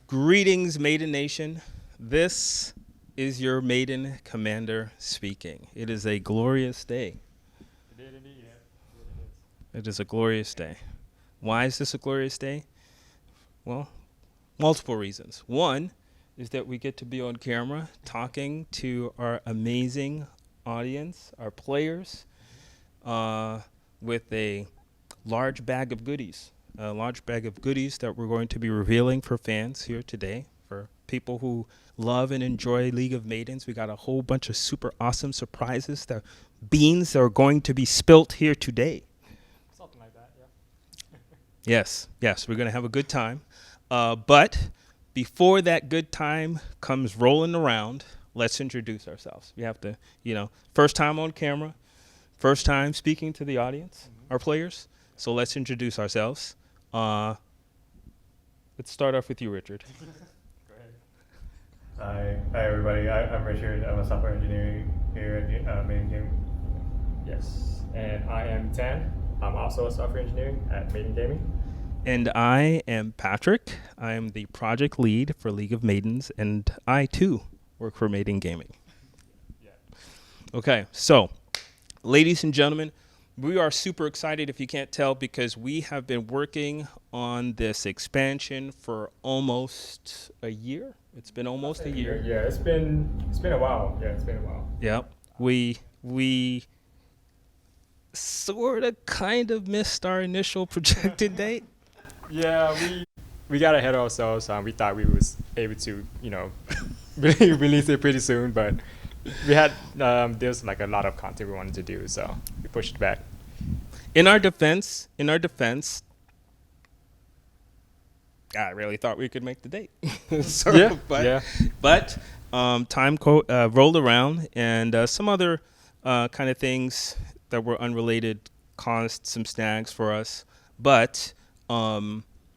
Greetings, Maiden Nation. This is your Maiden Commander speaking. It is a glorious day. It is a glorious day. Why is this a glorious day? Well, multiple reasons. One is that we get to be on camera talking to our amazing audience, our players, with a large bag of goodies. A large bag of goodies that we're going to be revealing for fans here today. For people who love and enjoy League of Maidens, we got a whole bunch of super awesome surprises. The beans are going to be spilt here today. Something like that, yeah. Yes, we're going to have a good time. But before that good time comes rolling around, let's introduce ourselves. We have to, first time on camera, first time speaking to the audience, our players. So let's introduce ourselves. Let's start off with you, Richard. Go ahead. Hi everybody. I'm Richard. I'm a software engineer here at Maiden Gaming. Yes, and I am Tan. I'm also a software engineer at Maiden Gaming. And I am Patrick. I am the project lead for League of Maidens, and I too work for Maiden Gaming. Yeah. Okay, so ladies and gentlemen, we are super excited, if you can't tell, because we have been working on this expansion for almost a year. It's been almost a year. Yeah, it's been a while. Yeah, it's been a while. Yep. We sort of kind of missed our initial projected date. Yeah, we got ahead of ourselves. We thought we was able to, release it pretty soon, but we had there's like a lot of content we wanted to do, so we pushed it back. In our defense, I really thought we could make the date. But time rolled around, and some other kind of things that were unrelated caused some snags for us. But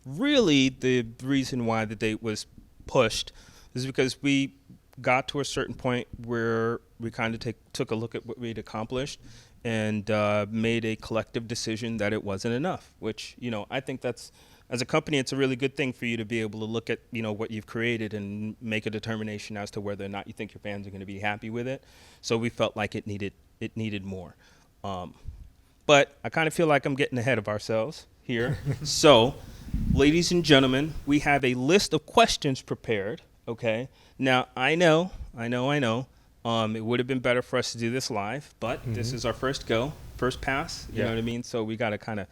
really, the reason why the date was pushed is because we got to a certain point where we kind of took a look at what we'd accomplished and made a collective decision that it wasn't enough, which, I think that's, as a company, it's a really good thing for you to be able to look at, what you've created and make a determination as to whether or not you think your fans are going to be happy with it. So we felt like it needed more. But I kind of feel like I'm getting ahead of ourselves here. So, ladies and gentlemen, we have a list of questions prepared, okay? Now, I know. It would have been better for us to do this live, but this is our first pass, you know what I mean? So we got to kind of,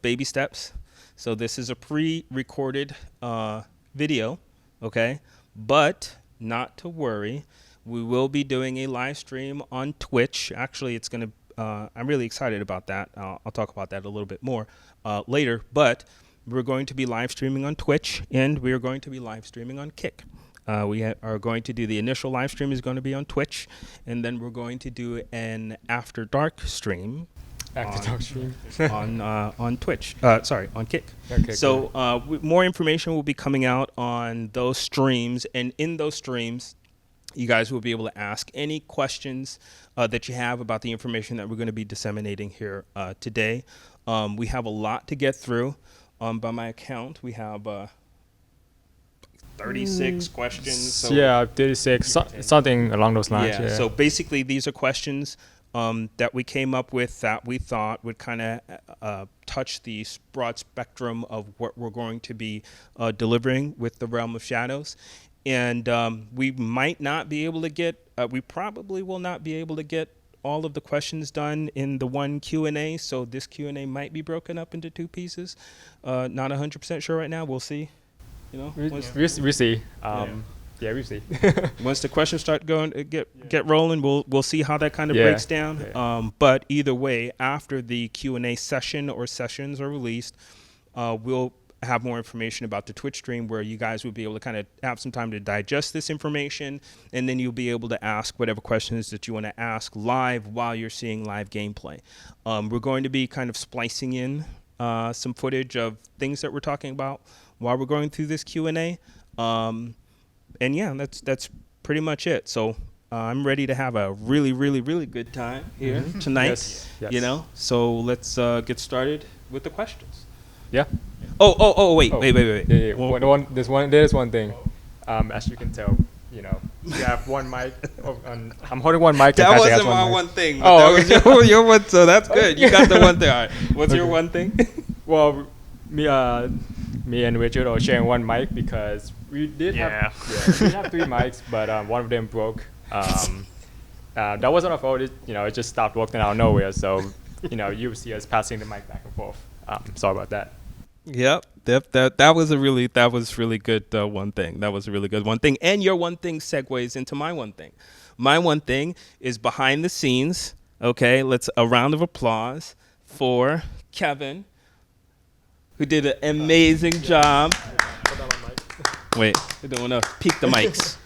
baby steps. So this is a pre-recorded video, okay? But not to worry, we will be doing a live stream on Twitch. Actually, it's going to, I'm really excited about that. I'll talk about that a little bit more later, but we're going to be live streaming on Twitch, and we're going to be live streaming on Kick. We are going to do the initial live stream is going to be on Twitch, and then we're going to do an after dark stream. On Twitch. On Kick. Okay, so more information will be coming out on those streams, and in those streams, you guys will be able to ask any questions that you have about the information that we're going to be disseminating here today. We have a lot to get through. By my account, we have 36 questions. So 36, something along those lines. Yeah. So basically, these are questions that we came up with that we thought would kind of touch the broad spectrum of what we're going to be delivering with the Realm of Shadows. And we might not be able to get, we probably will not be able to get all of the questions done in the one Q&A. So this Q&A might be broken up into two pieces. Not 100% sure right now. We'll see. We'll see. We'll see. Once the questions start going, get rolling, we'll see how that kind of breaks down. Yeah. But either way, after the Q&A session or sessions are released, we'll have more information about the Twitch stream where you guys will be able to kind of have some time to digest this information, and then you'll be able to ask whatever questions that you want to ask live while you're seeing live gameplay. We're going to be kind of splicing in some footage of things that we're talking about while we're going through this Q&A. And yeah, that's pretty much it. So I'm ready to have a really, really, really good time here tonight. Yes. So let's get started with the questions. Yeah. Wait. Yeah, there's one thing. As you can tell, you have one mic. I'm holding one mic. That wasn't my one thing. Oh, that was your one. So that's good. You got the one thing. All right. What's your one thing? Well, me and Richard are sharing one mic because we did have 3 mics, but one of them broke. That wasn't our fault. It just stopped working out of nowhere. So, you see us passing the mic back and forth. Sorry about that. Yep. That was really good. One thing. That was a really good one thing. And your one thing segues into my one thing. My one thing is behind the scenes. Okay, a round of applause for Kevin, who did an amazing job. Wait, I don't want to peek the mics.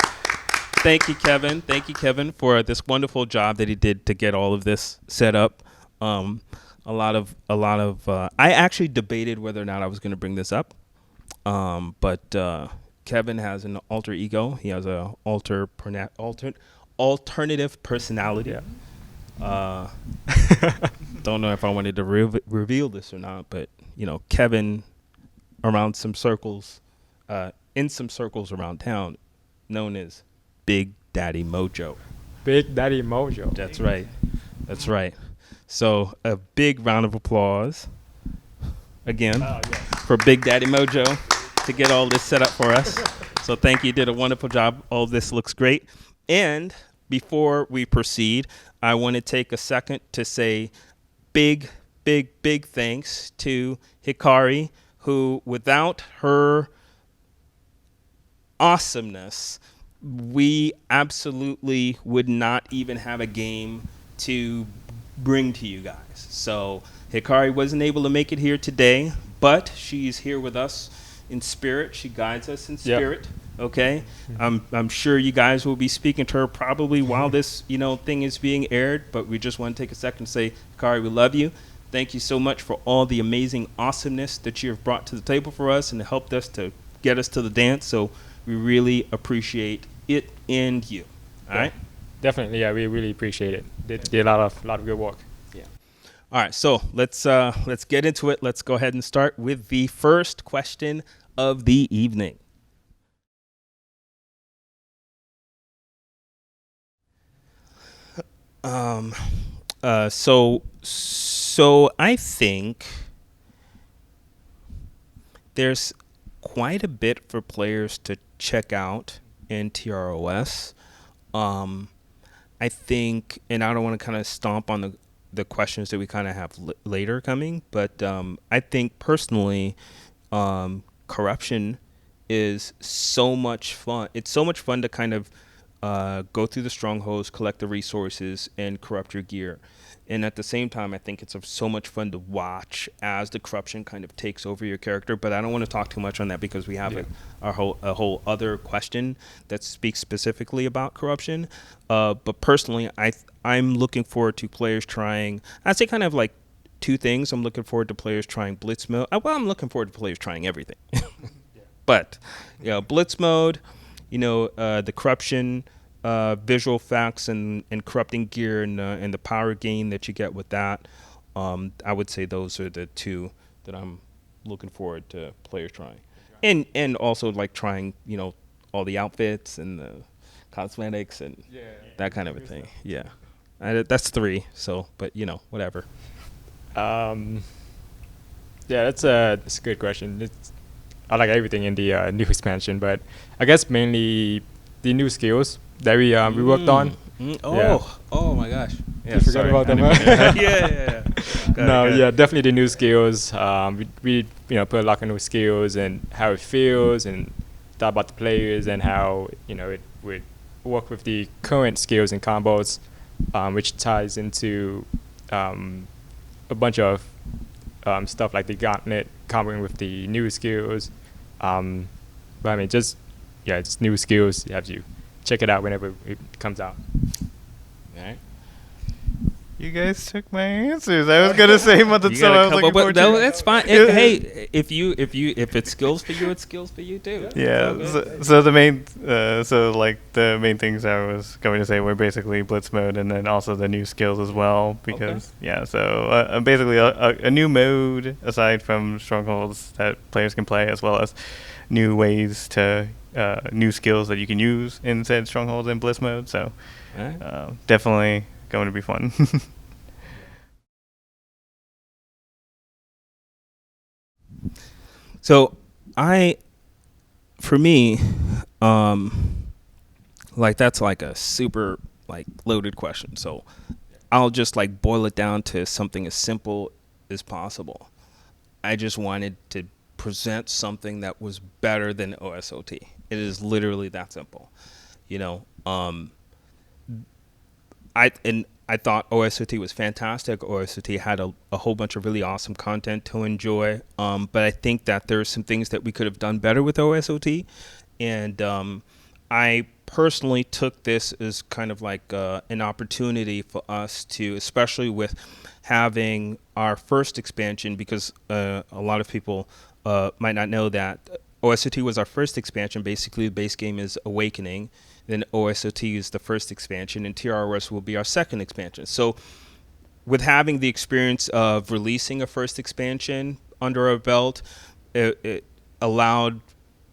Thank you, Kevin. Thank you, Kevin, for this wonderful job that he did to get all of this set up. A lot of. I actually debated whether or not I was going to bring this up, but Kevin has an alter ego. He has a alternative personality. Yeah. Don't know if I wanted to reveal this or not, but Kevin, around some circles, in some circles around town, known as Big Daddy Mojo. Big Daddy Mojo. That's right. That's right. So a big round of applause again for Big Daddy Mojo to get all this set up for us. So thank you. You did a wonderful job. All this looks great. And before we proceed, I want to take a second to say big thanks to Hikari, who without her awesomeness, we absolutely would not even have a game to bring to you guys. So Hikari wasn't able to make it here today, but she's here with us in spirit. She guides us in spirit. Okay. I'm sure you guys will be speaking to her probably while this thing is being aired, but we just want to take a second to say, Hikari, we love you. Thank you so much for all the amazing awesomeness that you have brought to the table for us and helped us to get us to the dance. So we really appreciate it and you. All right. Definitely, yeah, we really appreciate it. Did a lot of good work. Yeah. All right, so let's get into it. Let's go ahead and start with the first question of the evening. So I think there's quite a bit for players to check out in TROS. I think, and I don't want to kind of stomp on the questions that we kind of have later coming, but I think personally, corruption is so much fun. It's so much fun to kind of go through the strongholds, collect the resources, and corrupt your gear. And at the same time, I think it's so much fun to watch as the corruption kind of takes over your character. But I don't want to talk too much on that because we have a whole other question that speaks specifically about corruption. But personally, I'm looking forward to players trying, I'd say kind of like 2 things. I'm looking forward to players trying Blitz mode. Well, I'm looking forward to players trying everything. But, Blitz mode, the corruption, visual effects and corrupting gear and the power gain that you get with that. I would say those are the 2 that I'm looking forward to players trying. And also like trying, all the outfits and the cosmetics and that kind of a thing. Stuff. Yeah. That's 3. So, but whatever. That's a good question. I like everything in the new expansion, but I guess mainly the new skills that we worked on. Oh my gosh! Yeah, forgot about them. Yeah. Definitely the new skills. We put a lot of new skills and how it feels and thought about the players and how it would work with the current skills and combos, which ties into a bunch of stuff like the Gauntlet comboing with the new skills. But I mean, it's new skills. You have to check it out whenever it comes out. All right. You guys took my answers. I was gonna say Month so I was looking forward to. That's fine. Hey, if it's skills for you, it's skills for you too. Yeah. So the main the main things I was going to say were basically blitz mode and then also the new skills as well because basically a new mode aside from strongholds that players can play as well as new ways to new skills that you can use in said strongholds and blitz mode. So definitely going to be fun. So for me, like that's like a super like loaded question. So I'll just like boil it down to something as simple as possible. I just wanted to present something that was better than OSOT. It is literally that simple. You know, I thought OSOT was fantastic. OSOT had a whole bunch of really awesome content to enjoy. But I think that there are some things that we could have done better with OSOT. And I personally took this as kind of like an opportunity for us to, especially with having our first expansion, because a lot of people might not know that OSOT was our first expansion. Basically, the base game is Awakening. Then OSOT is the first expansion, and TROS will be our second expansion. So with having the experience of releasing a first expansion under our belt, it allowed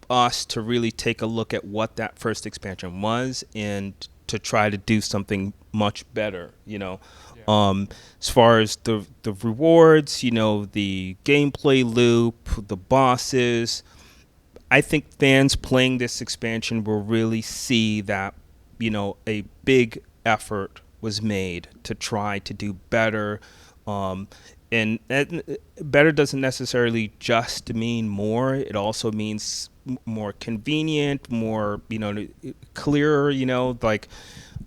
us to really take a look at what that first expansion was and to try to do something much better, you know. As far as the rewards, you know, the gameplay loop, the bosses, I think fans playing this expansion will really see that, you know, a big effort was made to try to do better. And better doesn't necessarily just mean more. It also means more convenient, more, you know, clearer, you know, like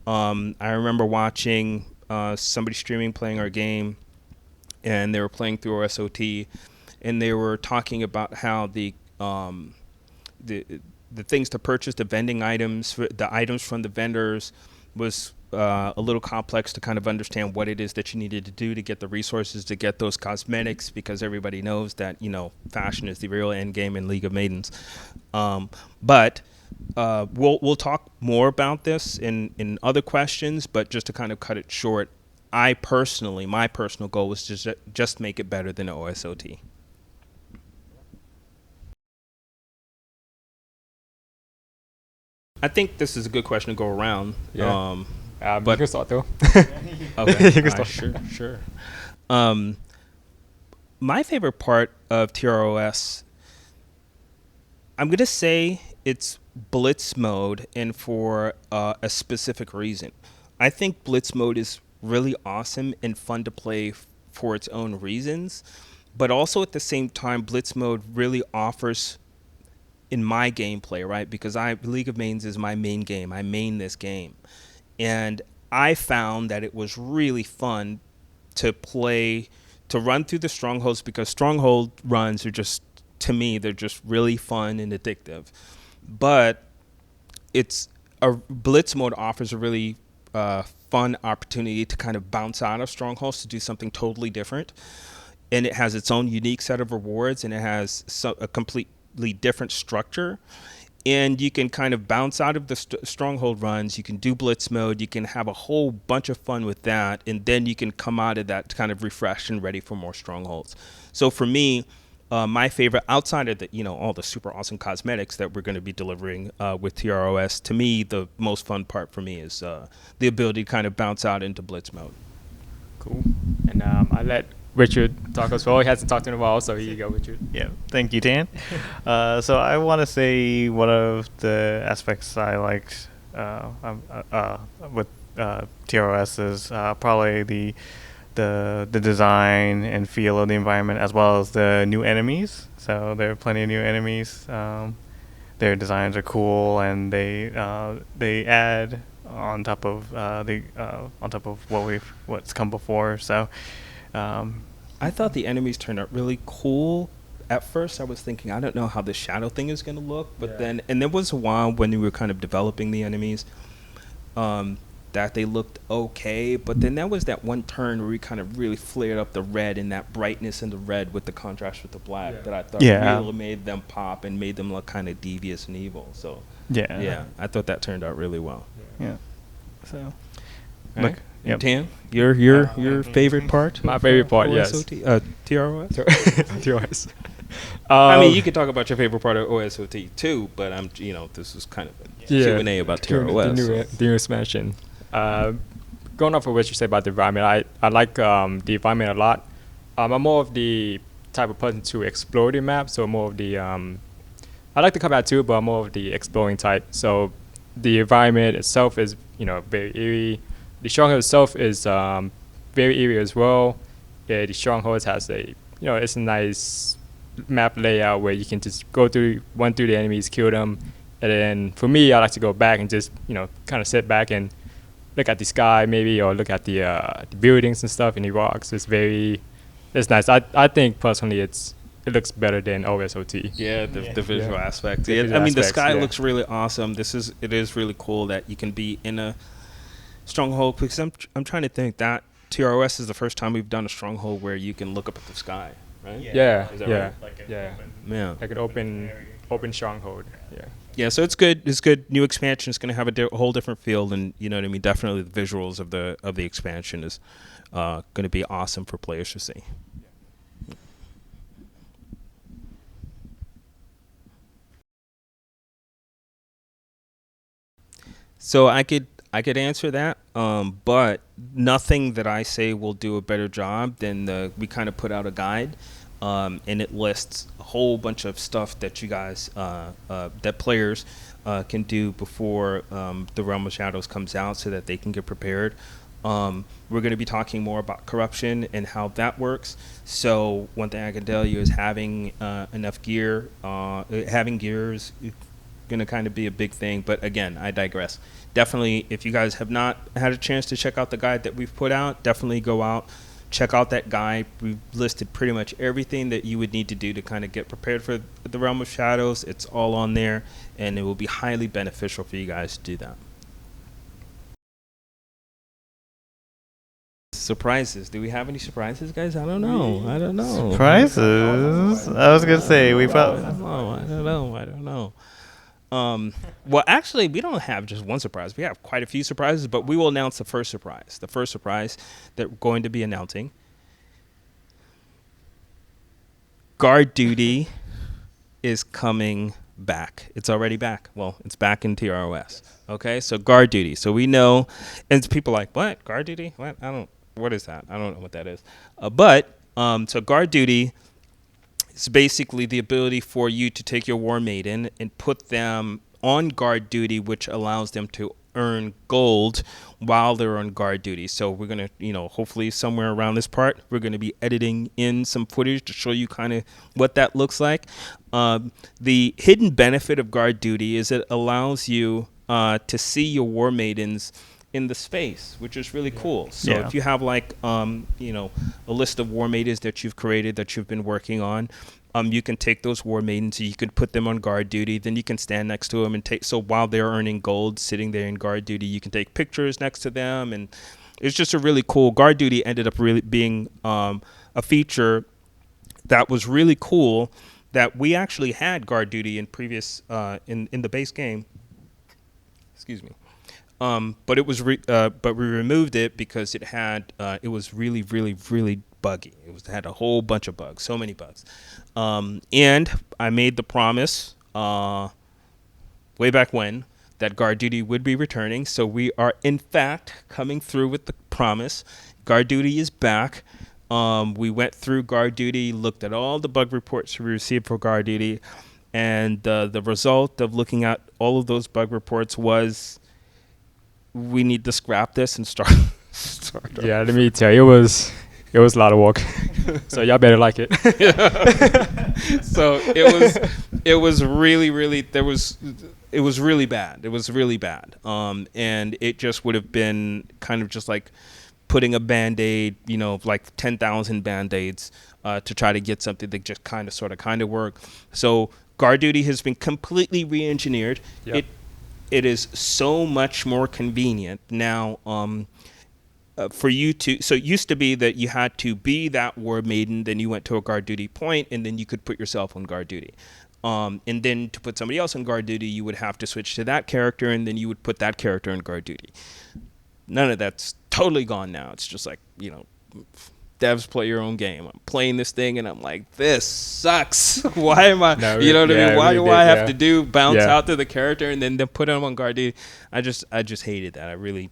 I remember watching somebody streaming playing our game, and they were playing through OSOT, and they were talking about how the things to purchase, the vending items, the items from the vendors was a little complex to kind of understand what it is that you needed to do to get the resources to get those cosmetics, because everybody knows that, you know, fashion is the real end game in League of Maidens. But we'll talk more about this in other questions, but just to kind of cut it short, my personal goal was to just make it better than OSOT. I think this is a good question to go around. Yeah. But you can start though. Okay. You can start. Sure. My favorite part of TROS, I'm gonna say it's Blitz mode, and for a specific reason. I think Blitz mode is really awesome and fun to play for its own reasons, but also at the same time, Blitz mode really offers, in my gameplay, right? Because League of Maidens is my main game. I main this game. And I found that it was really fun to run through the strongholds, because stronghold runs are just, to me, they're just really fun and addictive. But Blitz mode offers a really fun opportunity to kind of bounce out of strongholds to do something totally different. And it has its own unique set of rewards, and it has a completely different structure, and you can kind of bounce out of the stronghold runs. You can do Blitz mode, you can have a whole bunch of fun with that, and then you can come out of that kind of refreshed and ready for more strongholds. So for me, my favorite, outside of the, you know, all the super awesome cosmetics that we're going to be delivering with TROS, to me the most fun part for me is the ability to kind of bounce out into Blitz mode. Cool. And I let Richard talk as well. He hasn't talked in a while, so here you go, Richard. Yeah, thank you, Dan. So I want to say one of the aspects I liked with TROS is probably the design and feel of the environment, as well as the new enemies. So there are plenty of new enemies. Their designs are cool, and they add on top of what's come before. So. I thought the enemies turned out really cool. At first, I was thinking, I don't know how the shadow thing is going to look, but then there was a while when we were kind of developing the enemies. that they looked okay, but then there was that one turn where we kind of really flared up the red and that brightness in the red with the contrast with the black that I thought really made them pop and made them look kind of devious and evil. So yeah, I thought that turned out really well. Yeah. So, look, Tan, your favorite part? My favorite part, yes. TROS? TROS. I mean, you could talk about your favorite part of OSOT too, but this is kind of a Q&A about TROS. The new expansion. Going off of what you said about the environment, I like the environment a lot. I'm more of the type of person to explore the map, so more of the I like the combat too, but I'm more of the exploring type. So the environment itself is very eerie. The stronghold itself is very eerie as well. The stronghold has it's a nice map layout where you can just run through the enemies, kill them, and then for me, I like to go back and just kind of sit back and look at the sky maybe, or look at the buildings and stuff and the rocks. It's nice. I think personally it looks better than OSOT. Yeah, the visual aspect. The sky looks really awesome. It is really cool that you can be in a stronghold, because I'm trying to think that TROS is the first time we've done a stronghold where you can look up at the sky, right? Yeah. Right? Like an open stronghold. Yeah, so it's good. It's good. New expansion is going to have a whole different feel, and definitely the visuals of the expansion is going to be awesome for players to see. So I could answer that, but nothing that I say will do a better job than we kind of put out a guide, and it lists a whole bunch of stuff that you guys, that players can do before the Realm of Shadows comes out, so that they can get prepared. We're going to be talking more about corruption and how that works. So one thing I can tell you is having enough gear, having gears, going to kind of be a big thing. But again, I digress. Definitely, if you guys have not had a chance to check out the guide that we've put out, definitely go out, check out that guide. We've listed pretty much everything that you would need to do to kind of get prepared for the Realm of Shadows. It's all on there, and it will be highly beneficial for you guys to do that. Surprises. Do we have any surprises, guys? I don't know. Surprises? I was going to say, we probably... I don't know. Well, actually, we don't have just one surprise. We have quite a few surprises, but we will announce the first surprise. The first surprise that we're going to be announcing. Guard Duty is coming back. It's already back. Well, it's back in TROS. Okay, so Guard Duty. So we know, and people are like, what? Guard Duty? What is that? I don't know what that is. So Guard Duty, it's basically the ability for you to take your War Maiden and put them on guard duty, which allows them to earn gold while they're on guard duty. So we're going to, hopefully somewhere around this part, we're going to be editing in some footage to show you kind of what that looks like. The hidden benefit of guard duty is it allows you to see your War Maidens in the space, which is really cool. So if you have like, a list of War Maidens that you've created, that you've been working on, you can take those War Maidens, you can put them on guard duty, then you can stand next to them and so while they're earning gold, sitting there in guard duty, you can take pictures next to them, and it's just a really cool. Guard duty ended up really being a feature that was really cool, that we actually had guard duty in previous, in the base game. Excuse me. But it was but we removed it because it was really, really, really buggy. It had a whole bunch of bugs, so many bugs. And I made the promise way back when that guard duty would be returning. So we are in fact coming through with the promise. Guard duty is back. We went through guard duty, looked at all the bug reports we received for guard duty, and the result of looking at all of those bug reports was, we need to scrap this and start. Yeah, let me tell you, it was a lot of work. So y'all better like it. So it was really, really, it was really bad. It was really bad. And it just would have been kind of just like putting a Band-Aid, like 10,000 Band-Aids to try to get something that just kind of work. So guard duty has been completely re-engineered. Yep. it is so much more convenient now for you to. So it used to be that you had to be that war maiden, then you went to a guard duty point, and then you could put yourself on guard duty. And then to put somebody else on guard duty, you would have to switch to that character, and then you would put that character on guard duty. None of that's totally gone now. It's just like, devs play your own game. I'm playing this thing, and I'm like, this sucks. Why am I, No, you know what I mean? Why really do I did, have to bounce Yeah. out to the character and then put him on guard duty? I just hated that. I really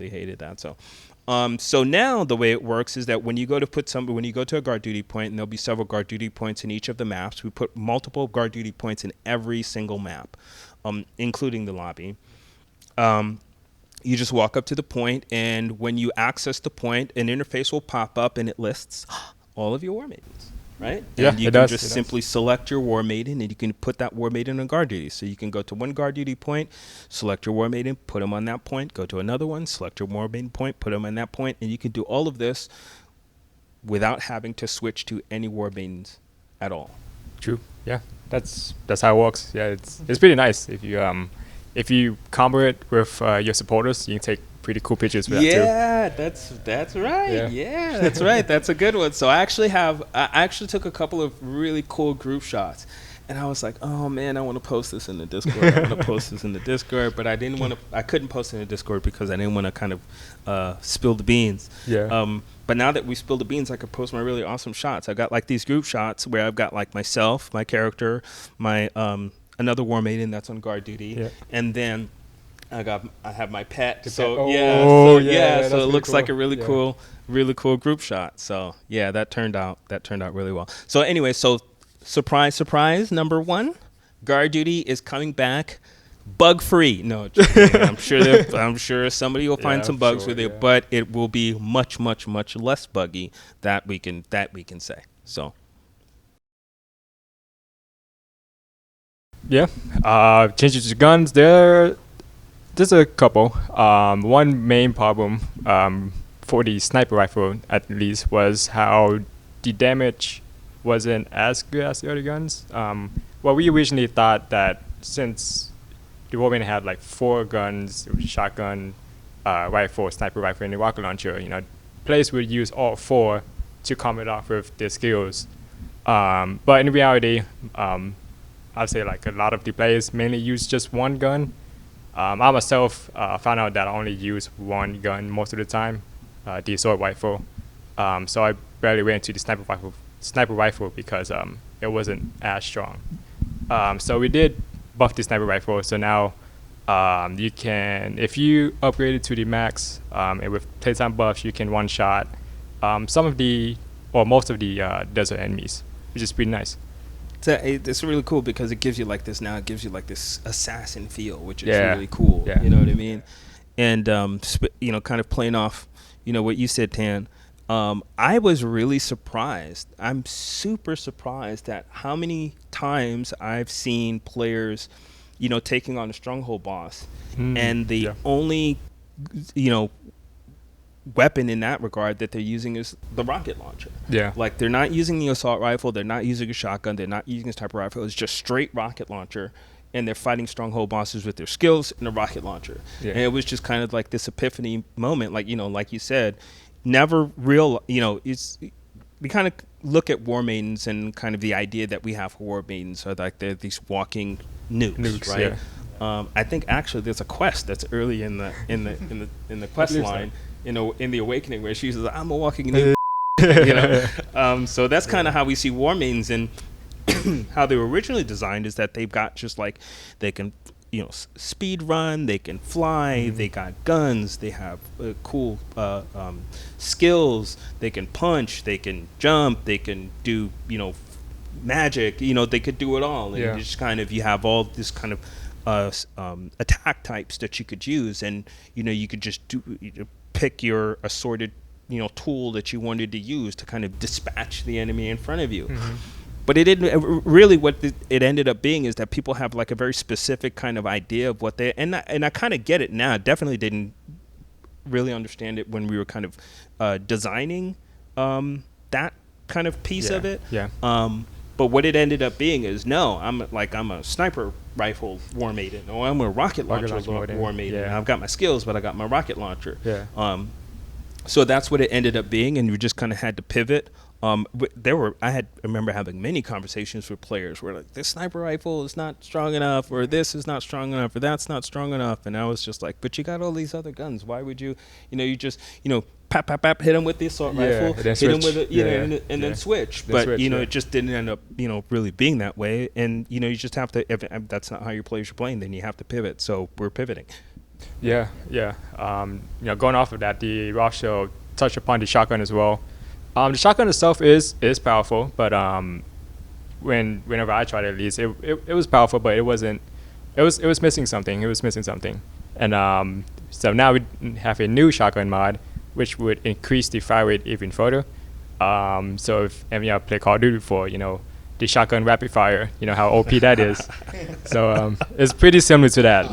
hated that. So now the way it works is that when you go to a guard duty point, and there'll be several guard duty points in each of the maps, we put multiple guard duty points in every single map, including the lobby. You just walk up to the point, and when you access the point, an interface will pop up, and it lists all of your war maidens, right? Yeah, and you it can does, just it does. simply select your war maiden, and you can put that war maiden on guard duty. So you can go to one guard duty point, select your war maiden, put them on that point, go to another one, select your war maiden point, put them on that point, and you can do all of this without having to switch to any war maidens at all. True. Yeah, that's how it works. Yeah, it's pretty nice if you combo it with your supporters, you can take pretty cool pictures with that too. Yeah, that's right. Yeah, that's right. That's a good one. So I actually took a couple of really cool group shots, and I was like, oh man, I want to post this in the Discord. But I couldn't post it in the Discord because I didn't want to kind of spill the beans. Yeah. But now that we spilled the beans, I could post my really awesome shots. I got like these group shots where I've got like myself, my character, my another war maiden that's on guard duty, and then I have my pet. So that's it pretty looks like a cool. really cool group shot. So yeah, that turned out really well. So anyway, surprise, number 1, guard duty is coming back bug free. No, just kidding. I'm sure somebody will find some bugs with it, but it will be much less buggy that we can say. So Yeah. Changes to guns. There's a couple. One main problem for the sniper rifle, at least, was how the damage wasn't as good as the other guns. Well, we originally thought that since the Warman had like 4 guns, shotgun, rifle, sniper rifle, and the rocket launcher, players would use all 4 to combat off with their skills. But in reality, I'd say like a lot of the players mainly use just one gun. I myself found out that I only use one gun most of the time, the assault rifle. So I barely went into the sniper rifle because it wasn't as strong. So we did buff the sniper rifle. So now you can, if you upgrade it to the max, and with playtime buffs, you can one-shot some of the, or most of the desert enemies, which is pretty nice. It's really cool because it gives you like this assassin feel, which is really cool. Yeah. You know what I mean? And kind of playing off, what you said, Tan. I was really surprised. I'm super surprised at how many times I've seen players, taking on a stronghold boss, and the only, weapon in that regard that they're using is the rocket launcher. Yeah. Like they're not using the assault rifle, they're not using a shotgun, they're not using a sniper rifle. It's just straight rocket launcher, and they're fighting stronghold bosses with their skills and a rocket launcher. Yeah. And it was just kind of like this epiphany moment, like like you said, never real. We kind of look at war maidens and kind of the idea that we have for war maidens are like they're these walking nukes, right? Yeah. I think actually there's a quest that's early in the quest line. In the Awakening, where she says, "I'm a walking nuke," So that's kind of how we see war maidens, and how they were originally designed is that they've got just like they can, speed run, they can fly, they got guns, they have cool skills, they can punch, they can jump, they can do magic, they could do it all, and just kind of you have all this kind of attack types that you could use, and you could just pick your assorted tool that you wanted to use to kind of dispatch the enemy in front of you. But it didn't really. What it ended up being is that people have like a very specific kind of idea of what they, and I kind of get it now. I definitely didn't really understand it when we were kind of designing that kind of piece of it. But what it ended up being is, no, I'm a sniper rifle war maiden, or I'm a rocket launcher war maiden. Yeah. I've got my skills, but I got my rocket launcher. Yeah. So that's what it ended up being, and we just kind of had to pivot. I remember having many conversations with players where like, this sniper rifle is not strong enough, or this is not strong enough, or that's not strong enough. And I was just like, but you got all these other guns. Why would you, you just, pap, pap, pap, hit him with the assault rifle, hit him with it, and then switch. It just didn't end up, really being that way. And, you just have to, if that's not how your players are playing, then you have to pivot. So we're pivoting. Yeah. Going off of that, the Ross show touched upon the shotgun as well. The shotgun itself is powerful, but whenever I tried it, at least it was powerful, but it wasn't. It was missing something. And so now we have a new shotgun mod, which would increase the fire rate even further. So if any of you play Call of Duty before, the shotgun rapid fire, how OP that is. So it's pretty similar to that.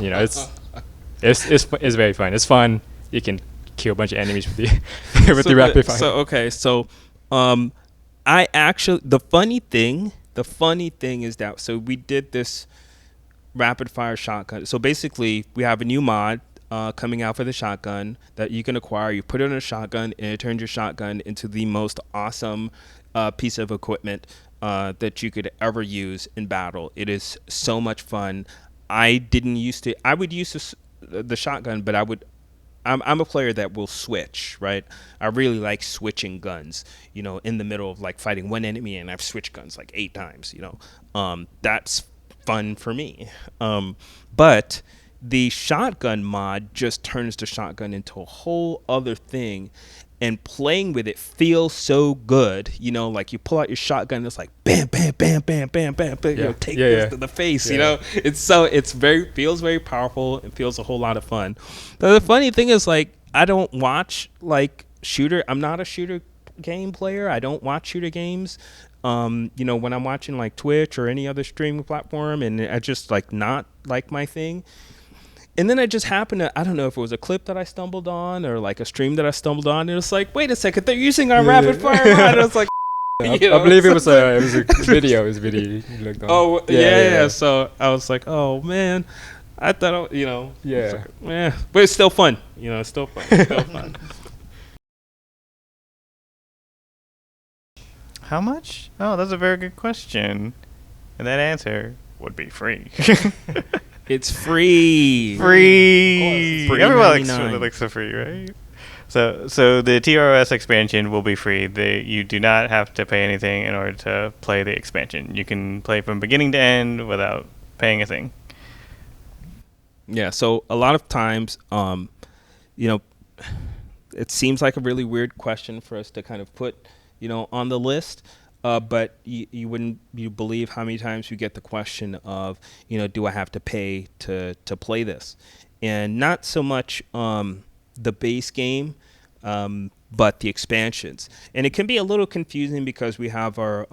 It's very fun. It's fun. You can kill a bunch of enemies with the rapid fire. So I actually, the funny thing is that, so we did this rapid fire shotgun. So basically we have a new mod coming out for the shotgun that you can acquire. You put it on a shotgun and it turns your shotgun into the most awesome piece of equipment that you could ever use in battle. It is so much fun. I would use the shotgun, but I'm a player that will switch, right? I really like switching guns, in the middle of like fighting one enemy, and I've switched guns like 8 times, that's fun for me. But the shotgun mod just turns the shotgun into a whole other thing, and playing with it feels so good. Like you pull out your shotgun, it's like bam, bam, bam, bam, bam, bam, bam. Take this to the face. It feels very powerful. It feels a whole lot of fun. But the funny thing is, like, I don't watch like shooter. I'm not a shooter game player. I don't watch shooter games. When I'm watching like Twitch or any other streaming platform, and I just like not like my thing. And then I just happened to, I don't know if it was a clip that I stumbled on or like a stream that I stumbled on. And it was like, wait a second, they're using our rapid fire mod. And I was like, I believe it was a video. It was a video. Oh, yeah. So I was like, oh, man. I thought, Yeah. Like, but it's still fun. It's still fun. How much? Oh, that's a very good question. And that answer would be free. It's free. Free. Everyone $3.99. likes the free, right? So the TROS expansion will be free. You do not have to pay anything in order to play the expansion. You can play from beginning to end without paying a thing. Yeah, so a lot of times, it seems like a really weird question for us to kind of put, on the list. But you wouldn't believe how many times you get the question of, do I have to pay to play this? And not so much the base game, but the expansions. And it can be a little confusing because we have our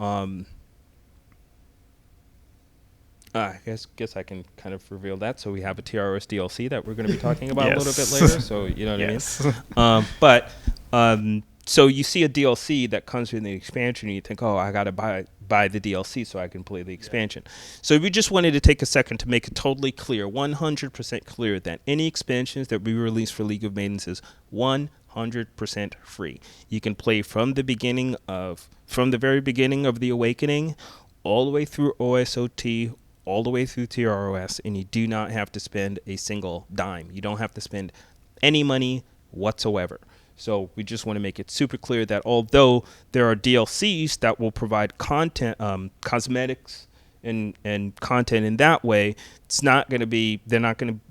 I guess I can kind of reveal that. So we have a TROS DLC that we're going to be talking about a little bit later. So you know what I mean? So you see a DLC that comes with the expansion, and you think, oh, I got to buy the DLC so I can play the expansion. So we just wanted to take a second to make it totally clear, 100% clear, that any expansions that we release for League of Maidens is 100% free. You can play from the very beginning of the Awakening, all the way through OSOT, all the way through TROS, and you do not have to spend a single dime. You don't have to spend any money whatsoever. So we just want to make it super clear that although there are DLCs that will provide content, cosmetics and content in that way, they're not going to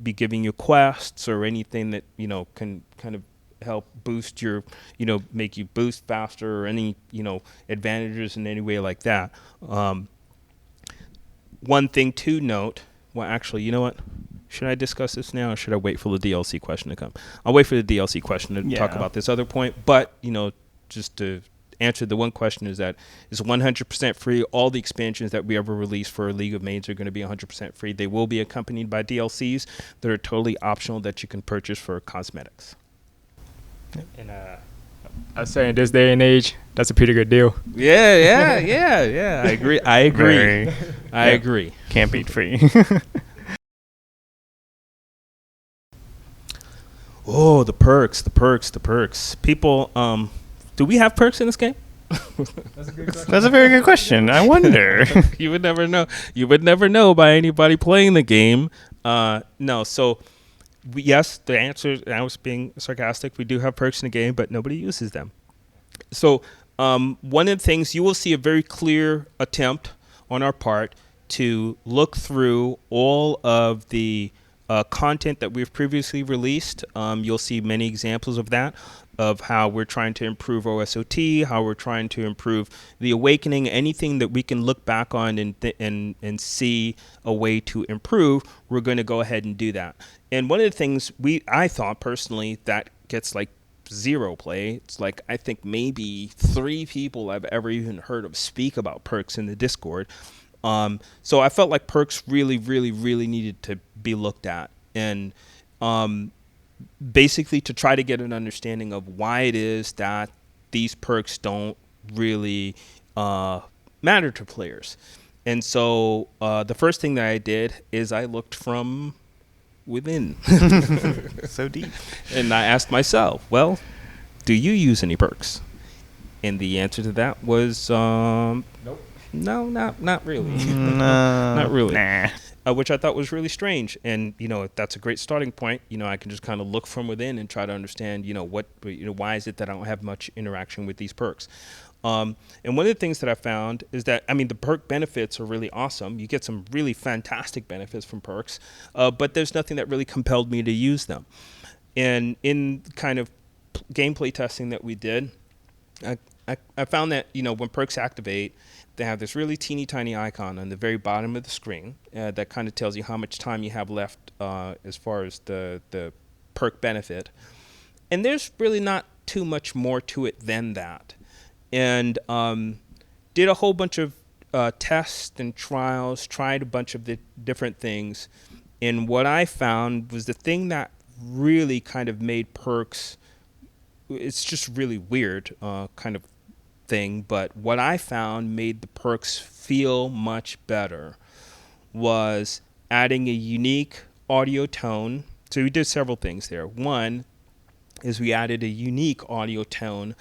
be giving you quests or anything that, can kind of help boost your, make you boost faster or any, advantages in any way like that. One thing to note, well, actually, you know what? Should I discuss this now, or should I wait for the DLC question to come? I'll wait for the DLC question to talk about this other point. But, just to answer the one question is that it's 100% free. All the expansions that we ever release for League of Maidens are going to be 100% free. They will be accompanied by DLCs that are totally optional that you can purchase for cosmetics. And I say in this day and age, that's a pretty good deal. Yeah. I agree. Very- I agree. Can't beat free. Oh, the perks. People, do we have perks in this game? That's a good question. That's a very good question. I wonder. You would never know. You would never know by anybody playing the game. No. So, yes, the answer. I was being sarcastic. We do have perks in the game, but nobody uses them. So, one of the things you will see a very clear attempt on our part to look through all of the content that we've previously released. You'll see many examples of that, of how we're trying to improve OSOT, how we're trying to improve the Awakening, anything that we can look back on and see a way to improve. We're going to go ahead and do that. And one of the things I thought personally that gets like zero play. It's like I think maybe 3 people I've ever even heard of speak about perks in the Discord. So I felt like perks really needed to be looked at, and basically to try to get an understanding of why it is that these perks don't really matter to players. And so the first thing that I did is I looked from within. So deep. And I asked myself, well, do you use any perks? And the answer to that was Nope. no, not really. No, Not really. Nah. Which I thought was really strange. And, that's a great starting point. I can just kind of look from within and try to understand, why is it that I don't have much interaction with these perks? And one of the things that I found is that, the perk benefits are really awesome. You get some really fantastic benefits from perks, but there's nothing that really compelled me to use them. And in kind of gameplay testing that we did, I found that, when perks activate, they have this really teeny tiny icon on the very bottom of the screen that kind of tells you how much time you have left as far as the perk benefit. And there's really not too much more to it than that. And did a whole bunch of tests and trials, tried a bunch of the different things. And what I found was the thing that really kind of made perks, it's just really weird kind of thing, but what I found made the perks feel much better was adding a unique audio tone. So we did several things there. One is we added a unique audio tone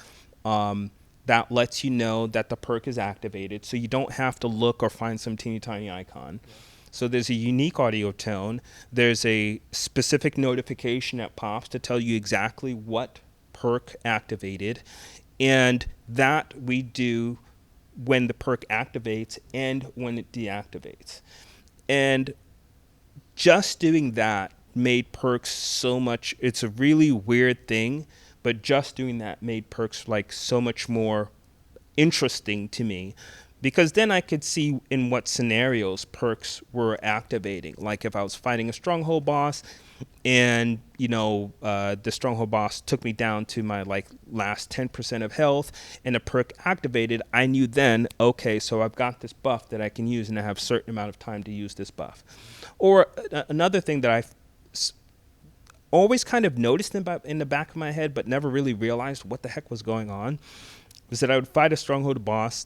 that lets you know that the perk is activated, so you don't have to look or find some teeny tiny icon. So there's a unique audio tone. There's a specific notification that pops to tell you exactly what perk activated, and that we do when the perk activates and when it deactivates. And just doing that made perks so much, it's a really weird thing, but just doing that made perks like so much more interesting to me, because then I could see in what scenarios perks were activating. Like if I was fighting a stronghold boss and, the stronghold boss took me down to my last 10% of health and a perk activated, I knew then, okay, so I've got this buff that I can use and I have a certain amount of time to use this buff. Or another thing that I've always kind of noticed in the back of my head but never really realized what the heck was going on was that I would fight a stronghold boss,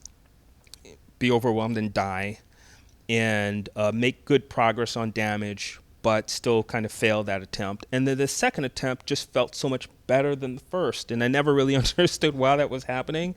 be overwhelmed and die, and make good progress on damage, but still kind of fail that attempt. And then the second attempt just felt so much better than the first, and I never really understood why that was happening.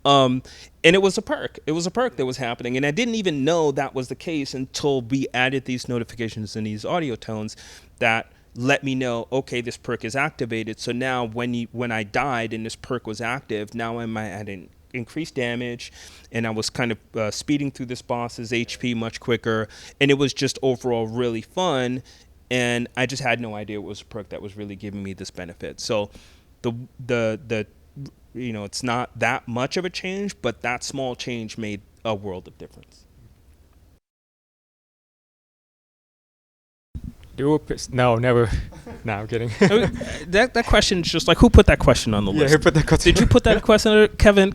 And it was a perk. It was a perk that was happening, and I didn't even know that was the case until we added these notifications and these audio tones that let me know, okay, this perk is activated. So now when I died and this perk was active, now I'm at an increased damage, and I was kind of speeding through this boss's HP much quicker, and it was just overall really fun, and I just had no idea it was a perk that was really giving me this benefit. So the it's not that much of a change, but that small change made a world of difference. No, never. No, I'm kidding. That question is just like, who put that question on the Yeah, list? who put that question? Did you put that question? Kevin.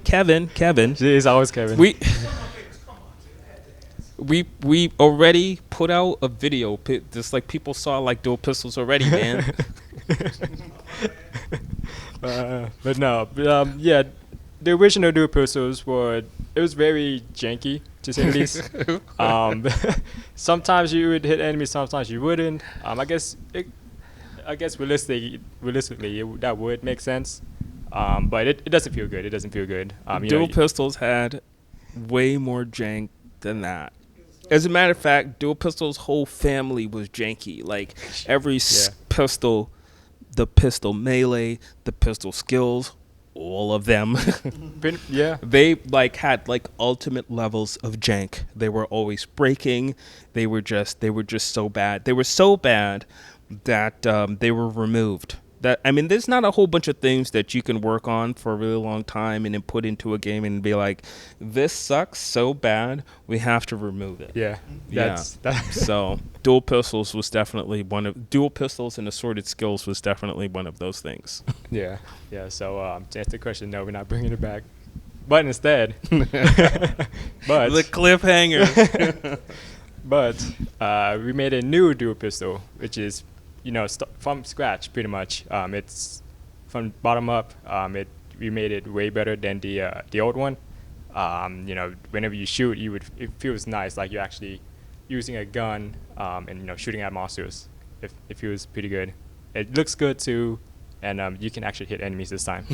It's always Kevin. We already put out a video. Just like people saw like dual pistols already, man. But no, yeah, the original dual pistols it was very janky to say the least. Sometimes you would hit enemies, sometimes you wouldn't. I guess realistically, that would make sense. But it doesn't feel good. It doesn't feel good. Dual pistols had way more jank than that. As a matter of fact, Dual Pistol's whole family was janky. Like every pistol, the pistol melee, the pistol skills, all of them. Yeah. They like had like ultimate levels of jank. They were always breaking. They were just so bad. They were so bad that they were removed. There's not a whole bunch of things that you can work on for a really long time and then put into a game and be like, this sucks so bad, we have to remove it. Yeah. So dual pistols and assorted skills was definitely one of those things. Yeah. So to answer the question, no, we're not bringing it back. But instead, the cliffhanger. But we made a new dual pistol, which is from scratch, pretty much. It's from bottom up. We made it way better than the old one. Whenever you shoot, it feels nice, like you're actually using a gun and shooting at monsters. It feels pretty good. It looks good too, and you can actually hit enemies this time.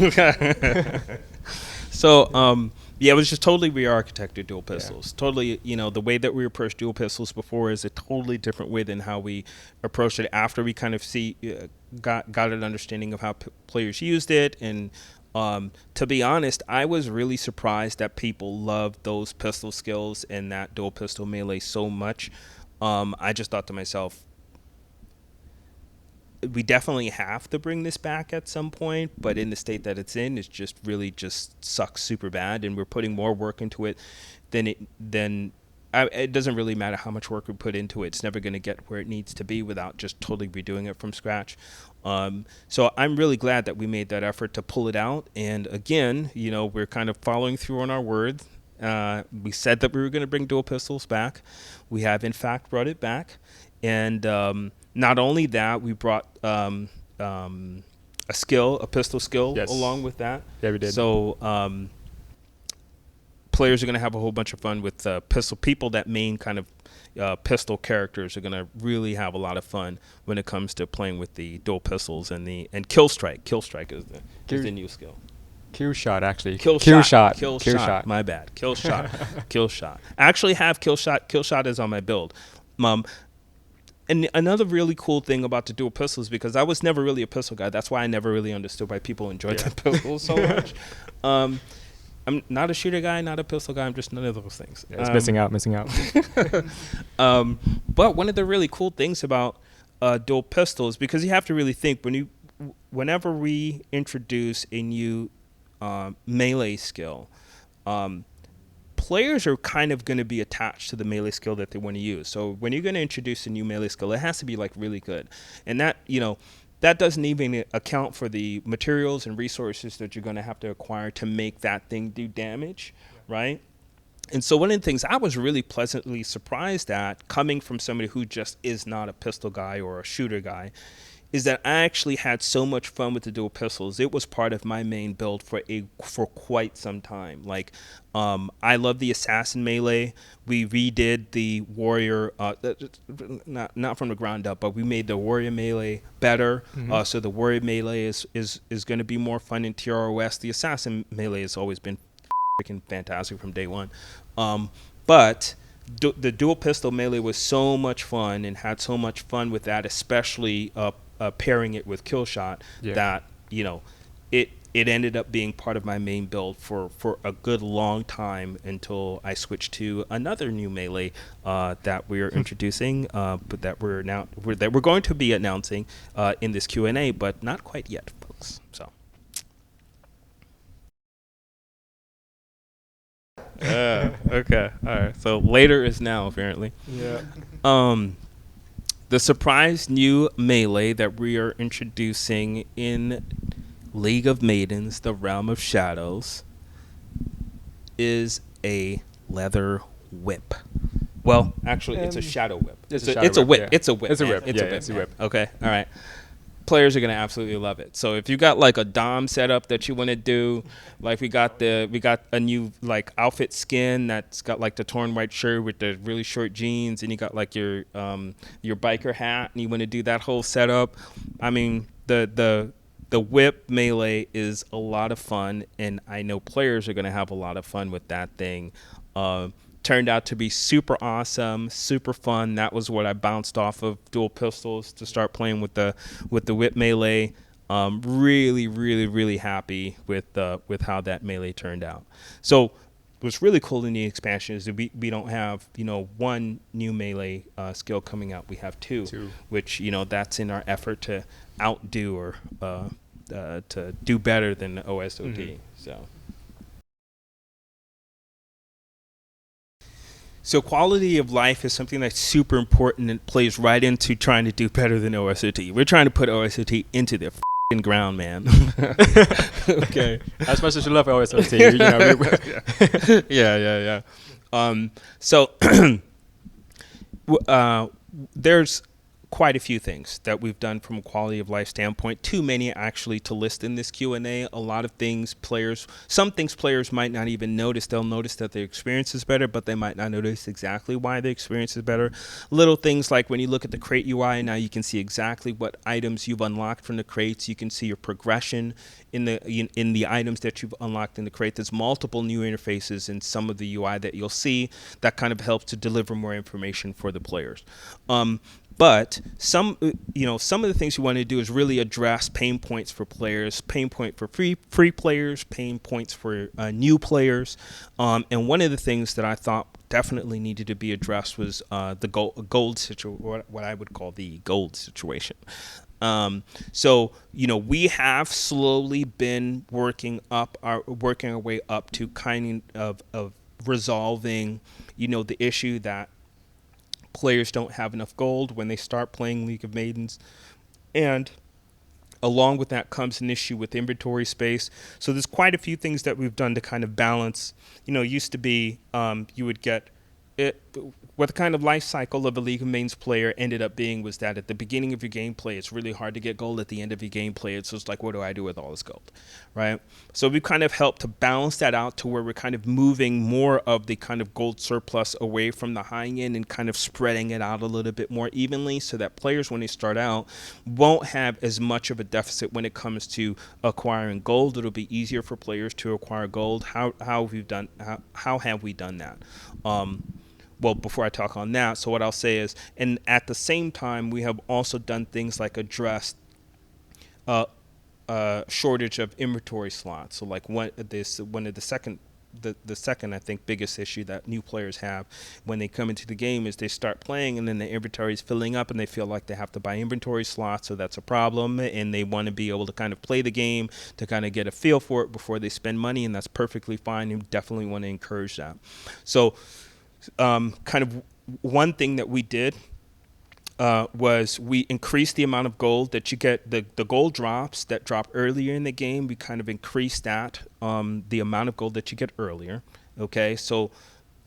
So it was just totally re-architected dual pistols. Yeah. Totally, the way that we approached dual pistols before is a totally different way than how we approached it after we kind of got an understanding of how players used it. And to be honest, I was really surprised that people loved those pistol skills and that dual pistol melee so much. I just thought to myself, we definitely have to bring this back at some point, but in the state that it's in, it's just really just sucks super bad, and we're putting more work into it than it doesn't really matter how much work we put into it. It's never going to get where it needs to be without just totally redoing it from scratch. So I'm really glad that we made that effort to pull it out. And again, we're kind of following through on our word. We said that we were going to bring dual pistols back. We have in fact brought it back. And not only that, we brought a pistol skill along with that. Yeah, we did. So players are going to have a whole bunch of fun with pistol. People that main kind of pistol characters are going to really have a lot of fun when it comes to playing with the dual pistols and kill strike. Kill strike is the new skill. Kill shot, actually. Kill shot. My bad. Kill shot. Kill shot. I actually have kill shot. Kill shot is on my build. And another really cool thing about the dual pistols, because I was never really a pistol guy. That's why I never really understood why people enjoyed the pistols so much. I'm not a shooter guy, not a pistol guy. I'm just none of those things. Yeah, it's missing out. But one of the really cool things about dual pistols, because you have to really think whenever we introduce a new melee skill, players are kind of going to be attached to the melee skill that they want to use. So when you're going to introduce a new melee skill, it has to be like really good. And that, that doesn't even account for the materials and resources that you're going to have to acquire to make that thing do damage, right? And so one of the things I was really pleasantly surprised at, coming from somebody who just is not a pistol guy or a shooter guy, is that I actually had so much fun with the dual pistols. It was part of my main build for quite some time. Like, I love the assassin melee. We redid the warrior, not from the ground up, but we made the warrior melee better. Mm-hmm. So the warrior melee is going to be more fun in TROS. The assassin melee has always been freaking fantastic from day one. But the dual pistol melee was so much fun and had so much fun with that, especially pairing it with kill shot, that it ended up being part of my main build for a good long time until I switched to another new melee that we're introducing, but that we're going to be announcing in this Q&A, but not quite yet, folks. So. Okay. All right. So later is now, apparently. Yeah. The surprise new melee that we are introducing in League of Maidens, the Realm of Shadows, is a leather whip. Well, actually, it's a shadow whip. It's a whip. Yeah. It's a whip. It's a whip. It's a whip. Okay. All right. players are gonna absolutely love it. So if you got like a Dom setup that you want to do, like we got a new like outfit skin that's got like the torn white shirt with the really short jeans, and you got like your biker hat, and you want to do that whole setup. I mean, the whip melee is a lot of fun, and I know players are gonna have a lot of fun with that thing. Turned out to be super awesome, super fun. That was what I bounced off of dual pistols to start playing with the whip melee. Really, really, really happy with how that melee turned out. So what's really cool in the expansion is that we don't have one new melee skill coming out. We have two. Which that's in our effort to outdo or to do better than the OSOT. Mm-hmm. So quality of life is something that's super important and plays right into trying to do better than OSOT. We're trying to put OSOT into the f***ing ground, man. Okay. As much as you love OSOT, yeah. So there's quite a few things that we've done from a quality of life standpoint. Too many actually to list in this Q&A. A lot of things some things players might not even notice. They'll notice that their experience is better, but they might not notice exactly why the experience is better. Little things like when you look at the crate UI, now you can see exactly what items you've unlocked from the crates. You can see your progression in the items that you've unlocked in the crate. There's multiple new interfaces in some of the UI that you'll see that kind of helps to deliver more information for the players. But some of the things you want to do is really address pain points for players, pain point for free players, pain points for new players. And one of the things that I thought definitely needed to be addressed was the gold situation, what I would call the gold situation. So we have slowly been working our way up to kind of resolving the issue that players don't have enough gold when they start playing League of Maidens, and along with that comes an issue with inventory space. So there's quite a few things that we've done to kind of balance. It used to be you would get it. What the kind of life cycle of a League of Maidens player ended up being was that at the beginning of your gameplay, it's really hard to get gold. At the end of your gameplay, it's just like, what do I do with all this gold, right? So we kind of helped to balance that out to where we're kind of moving more of the kind of gold surplus away from the high end and kind of spreading it out a little bit more evenly, so that players, when they start out, won't have as much of a deficit when it comes to acquiring gold. It'll be easier for players to acquire gold. How have we done that? Well, before I talk on that, so what I'll say is, and at the same time, we have also done things like address shortage of inventory slots. So like the second I think biggest issue that new players have when they come into the game is they start playing and then the inventory is filling up and they feel like they have to buy inventory slots, so that's a problem, and they want to be able to kind of play the game to kind of get a feel for it before they spend money, and that's perfectly fine. You definitely want to encourage that. So kind of one thing that we did was we increased the amount of gold that you get. The gold drops that drop earlier in the game, we kind of increased that, the amount of gold that you get earlier. Okay, so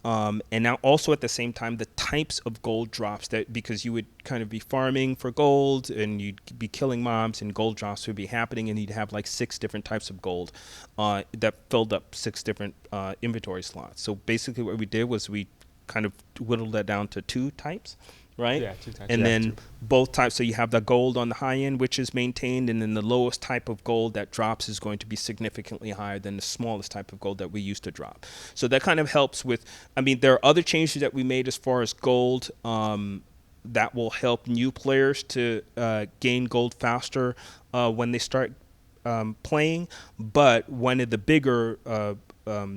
and now also at the same time, the types of gold drops, that because you would kind of be farming for gold and you'd be killing mobs, and gold drops would be happening, and you'd have like 6 different types of gold that filled up 6 different inventory slots. So basically what we did was we kind of whittled that down to 2 types, right? Yeah, 2 types. And then both types, so you have the gold on the high end, which is maintained, and then the lowest type of gold that drops is going to be significantly higher than the smallest type of gold that we used to drop. So that kind of helps with, there are other changes that we made as far as gold that will help new players to gain gold faster when they start playing, but one of the bigger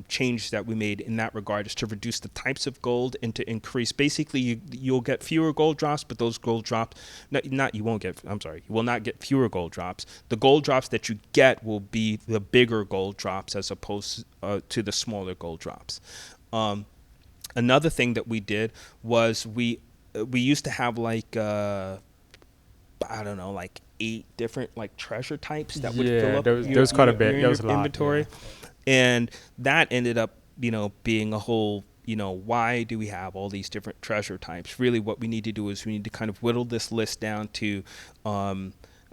changes that we made in that regard is to reduce the types of gold and to increase. Basically, you'll get fewer gold drops, but those gold drops, you will not get fewer gold drops. The gold drops that you get will be the bigger gold drops as opposed to the smaller gold drops. Another thing that we did was we used to have like 8 different like treasure types that would fill up there was quite a bit. There was a lot, inventory. yeah. And that ended up, being a whole, why do we have all these different treasure types? Really what we need to do is we need to kind of whittle this list down to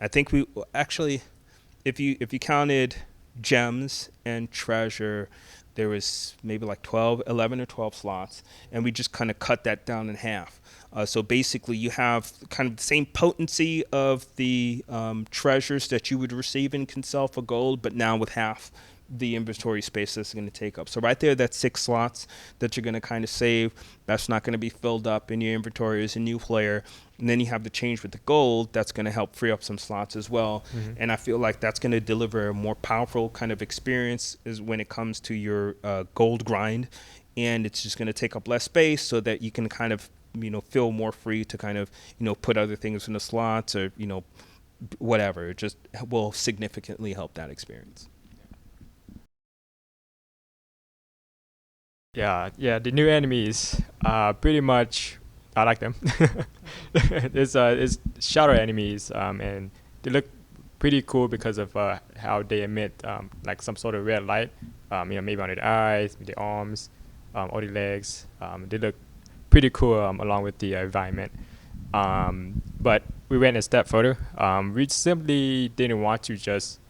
I think we actually, if you counted gems and treasure, there was maybe like 11 or 12 slots, and we just kind of cut that down in half. So basically, you have kind of the same potency of the treasures that you would receive in Kinsell for gold, but now with half the inventory space that's going to take up. So right there, that's 6 slots that you're going to kind of save. That's not going to be filled up in your inventory as a new player. And then you have the change with the gold. That's going to help free up some slots as well. And I feel like that's going to deliver a more powerful kind of experience is when it comes to your gold grind. And it's just going to take up less space so that you can kind of, feel more free to kind of, put other things in the slots or, whatever. It just will significantly help that experience. Yeah, the new enemies, pretty much, I like them. It's shadow enemies, and they look pretty cool because of how they emit like some sort of red light. Maybe on the eyes, the arms, or the legs. They look pretty cool along with the environment. But we went a step further. We simply didn't want to just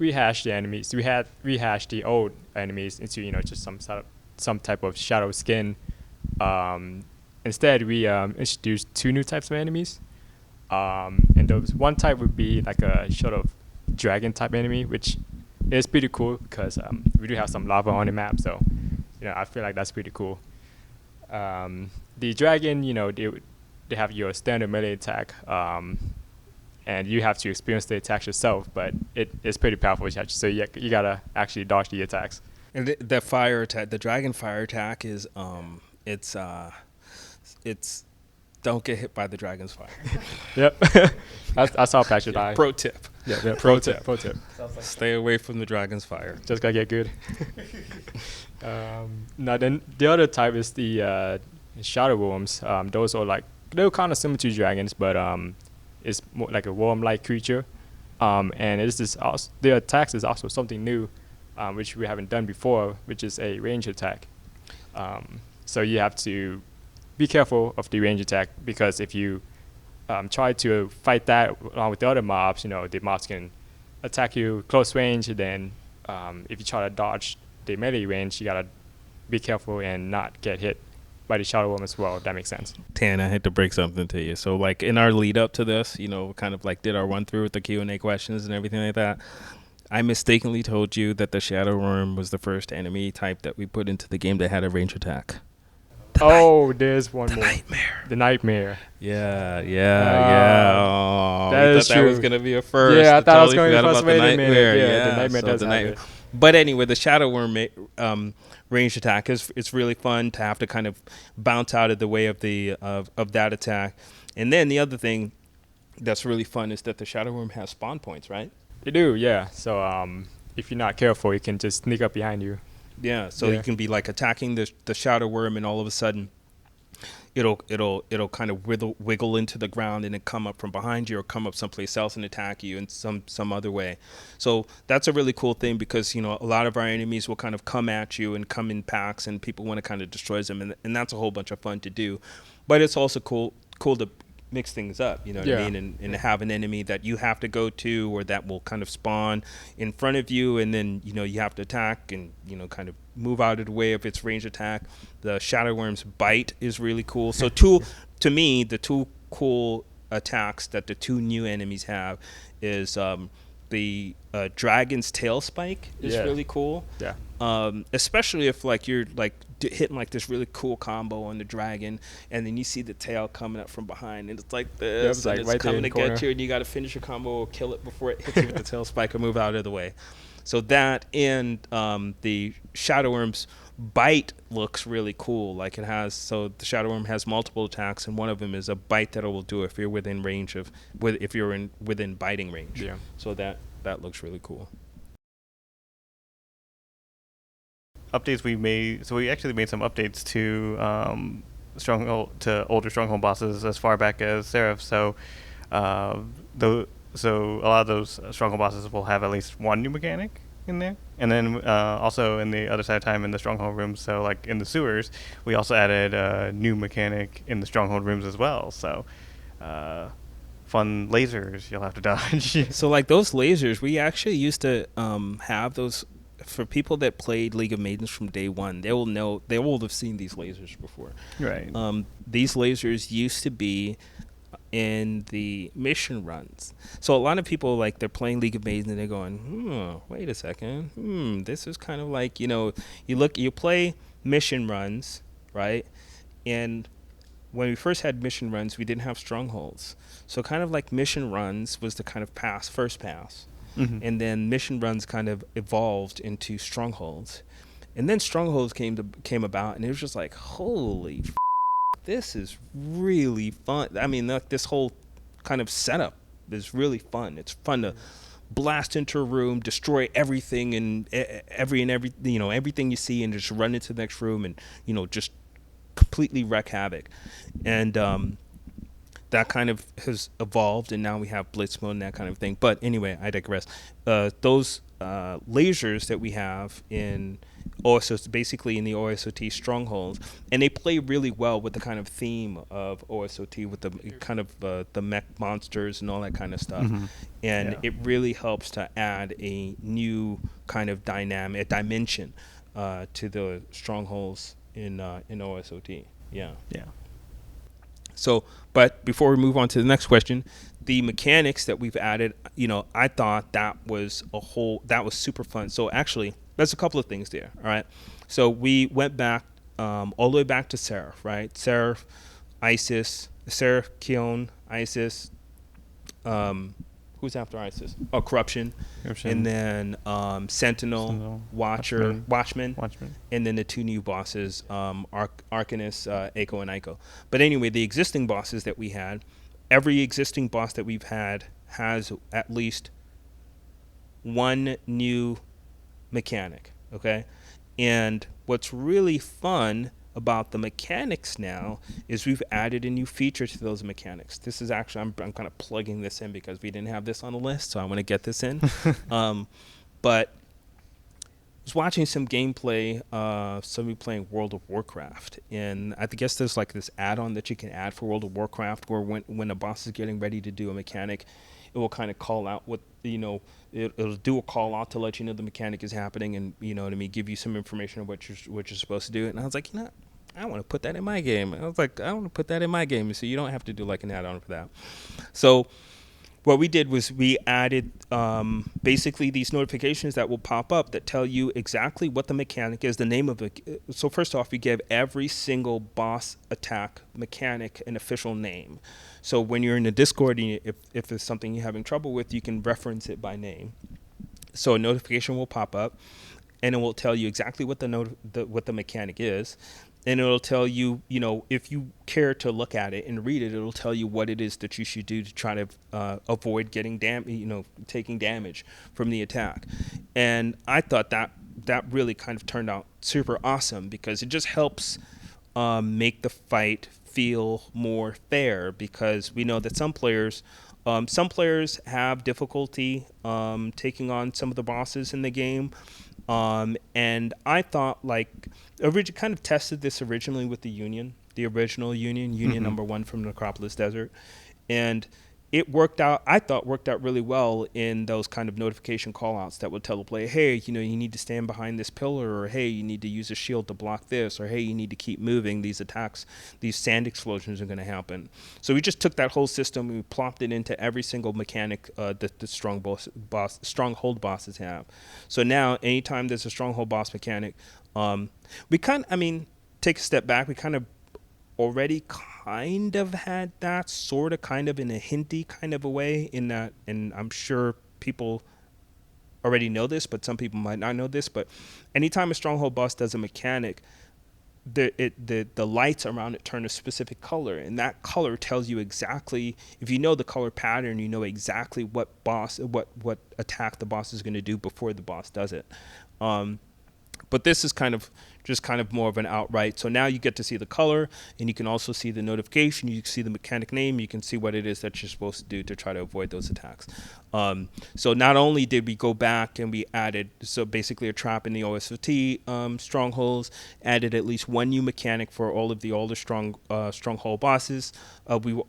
rehash the enemies. We had rehashed the old enemies into just some type of shadow skin. Instead, we introduced 2 new types of enemies. And those one type would be like a sort of dragon type enemy, which is pretty cool because we do have some lava on the map. So, I feel like that's pretty cool. The dragon, they have your standard melee attack, and you have to experience the attacks yourself, but it's pretty powerful. So you gotta actually dodge the attacks. And the fire attack, the dragon fire attack is it's don't get hit by the dragon's fire. Yep. That's how Patrick died. Pro tip. Yeah, pro tip. Stay away from the dragon's fire. Just gotta get good. Now then the other type is the shadow worms. Those are they're kind of similar to dragons, but it's more like a worm-like creature. And their attacks is also something new, which we haven't done before, which is a range attack. So you have to be careful of the range attack, because if you try to fight that along with the other mobs, the mobs can attack you close range. And then if you try to dodge the melee range, you gotta be careful and not get hit by the shadow worm as well, if that makes sense. Tan, I had to break something to you. So in our lead up to this, kind of did our run through with the Q&A questions and everything like that. I mistakenly told you that the shadow worm was the first enemy type that we put into the game that had a range attack. There's one more. The nightmare. Yeah. Oh, that is thought true. That was gonna be a first. Yeah, I thought I was totally going to be forgot first. about the nightmare. Yeah, the nightmare does have it. But anyway, the shadow worm range attack it's really fun to have to kind of bounce out of the way of the of that attack. And then the other thing that's really fun is that the shadow worm has spawn points, right? They do, yeah. So if you're not careful, it can just sneak up behind you. Yeah, so you can be attacking the shadow worm, and all of a sudden it'll kind of wiggle into the ground and then come up from behind you or come up someplace else and attack you in some other way. So that's a really cool thing, because a lot of our enemies will kind of come at you and come in packs, and people want to kind of destroy them, and that's a whole bunch of fun to do. But it's also cool to mix things up, what I mean, and have an enemy that you have to go to, or that will kind of spawn in front of you, and then you have to attack and kind of move out of the way of its range attack. The shadow worm's bite is really cool. So to me, the 2 cool attacks that the 2 new enemies have is the dragon's tail spike is really cool. Yeah. Especially if you're hitting this really cool combo on the dragon, and then you see the tail coming up from behind, and it's like this, and it's right coming to get you, and you got to finish your combo or kill it before it hits you with the tail spike or move out of the way. So that and the shadow worm's bite looks really cool. So the shadow worm has multiple attacks, and one of them is a bite that it will do if you're within range within biting range. Yeah. So that looks really cool. Updates we made. So we actually made some updates to older stronghold bosses as far back as Seraph. So so a lot of those stronghold bosses will have at least 1 new mechanic in there, and then also in the other side of time in the stronghold rooms. So in the sewers, we also added a new mechanic in the stronghold rooms as well. So fun lasers you'll have to dodge. So like those lasers, we actually used to have those for people that played League of Maidens from day one. They will have seen these lasers before. Right. These lasers used to be in the mission runs. So a lot of people, like, they're playing League of Maidens and they're going, wait a second, this is kind of like, you play mission runs, right? And when we first had mission runs, we didn't have strongholds. So kind of like mission runs was the kind of first pass. Mm-hmm. And then mission runs kind of evolved into strongholds. And then strongholds came about, and it was just like, holy this is really fun. I mean, this whole kind of setup is really fun. It's fun to blast into a room, destroy everything and everything you see, and just run into the next room and just completely wreak havoc. And that kind of has evolved, and now we have blitz mode and that kind of thing. But anyway, I digress. Those lasers that we have in OSOT, basically in the OSOT strongholds, and they play really well with the kind of theme of OSOT, with the kind of the mech monsters and all that kind of stuff. Mm-hmm. And it really helps to add a new kind of dimension to the strongholds in OSOT. Yeah. So, but before we move on to the next question, the mechanics that we've added, I thought that was super fun. So actually, there's a couple of things there. All right. So we went back all the way back to Seraph, right? Seraph, Isis, Seraph, Kion, Isis. Who's after Isis? Oh, Corruption. And then Sentinel, Watchman, and then the two new bosses, Arcanist, Ako and Iko. But anyway, the existing bosses that we had, every existing boss that we've had has at least one new mechanic, okay? And what's really fun about the mechanics now is we've added a new feature to those mechanics. This is actually, I'm kind of plugging this in because we didn't have this on the list, so I want to get this in. But I was watching some gameplay, somebody playing World of Warcraft, and I guess there's like this add-on that you can add for World of Warcraft where when a boss is getting ready to do a mechanic, it will kind of call out what, it'll do a call out to let you know the mechanic is happening, and give you some information of what you're supposed to do. And I was like, I want to put that in my game. I want to put that in my game, so you don't have to do like an add-on for that. So what we did was we added basically these notifications that will pop up that tell you exactly what the mechanic is, the name of it. So first off, we gave every single boss attack mechanic an official name. So when you're in the Discord, if there's something you're having trouble with, you can reference it by name. So a notification will pop up, and it will tell you exactly what what the mechanic is. And it'll tell you, if you care to look at it and read it, it'll tell you what it is that you should do to try to avoid getting taking damage from the attack. And I thought that really kind of turned out super awesome because it just helps make the fight feel more fair, because we know that some players have difficulty taking on some of the bosses in the game. And I thought, kind of tested this originally with the original Union number 1 from Necropolis Desert. And it worked out really well in those kind of notification callouts that would tell the player, hey, you need to stand behind this pillar, or hey, you need to use a shield to block this, or hey, you need to keep moving. These attacks, these sand explosions are going to happen. So we just took that whole system and we plopped it into every single mechanic that the stronghold bosses have. So now, anytime there's a stronghold boss mechanic, take a step back, we kind of already kind of had that sort of kind of in a hinty kind of a way, in that, and I'm sure people already know this, but some people might not know this, but anytime a stronghold boss does a mechanic, the lights around it turn a specific color, and that color tells you exactly, if you know the color pattern, you know exactly what attack the boss is going to do before the boss does it. But this is just kind of more of an outright. So now you get to see the color, and you can also see the notification. You can see the mechanic name. You can see what it is that you're supposed to do to try to avoid those attacks. So not only did we go back and we added, so basically a trap in the OSOT strongholds, added at least one new mechanic for all of the older stronghold bosses.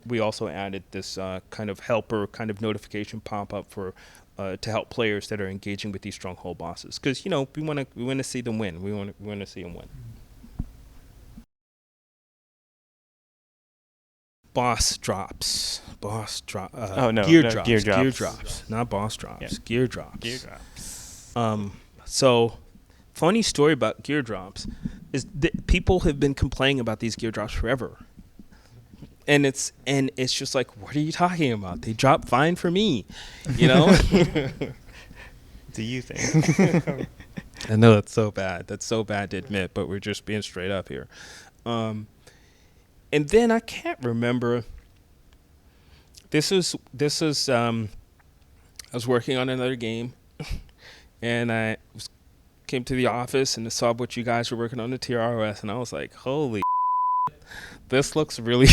We also added this kind of helper kind of notification pop up for to help players that are engaging with these stronghold bosses, because we want to see them win. We want to see them win. Boss drops. Gear drops. Not boss drops. Yeah. Gear drops. So, funny story about gear drops is that people have been complaining about these gear drops forever. And it's just like, what are you talking about? They drop fine for me, Do you think? I know that's so bad. That's so bad to admit, but we're just being straight up here. And then I can't remember. This is I was working on another game, and I came to the office and saw what you guys were working on the TROS, and I was like, holy. This looks really.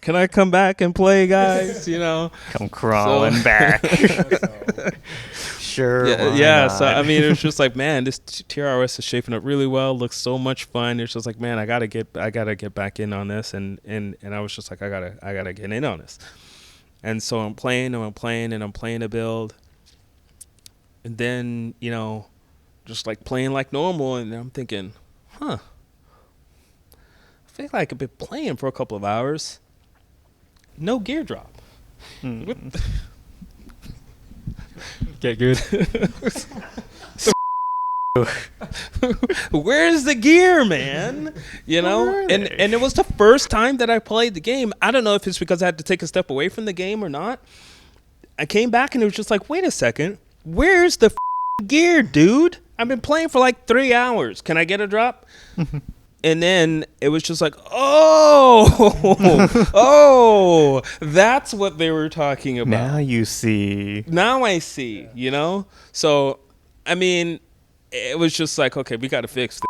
Can I come back and play, guys? Come crawling back. Sure. Yeah. So I mean, it was just like, man, this TROS is shaping up really well. Looks so much fun. It's just like, man, I gotta get back in on this, and I was just like, I gotta get in on this. And so I'm playing a build, and then just like playing like normal, and I'm thinking, I feel like I've been playing for a couple of hours. No gear drop. Get good. Where's the gear, man? And it was the first time that I played the game. I don't know if it's because I had to take a step away from the game or not. I came back and it was just like, wait a second. Where's the gear, dude? I've been playing for like 3 hours. Can I get a drop? And then it was just like, oh, that's what they were talking about. Now you see. Now I see, So, I mean, it was just like, okay, we got to fix this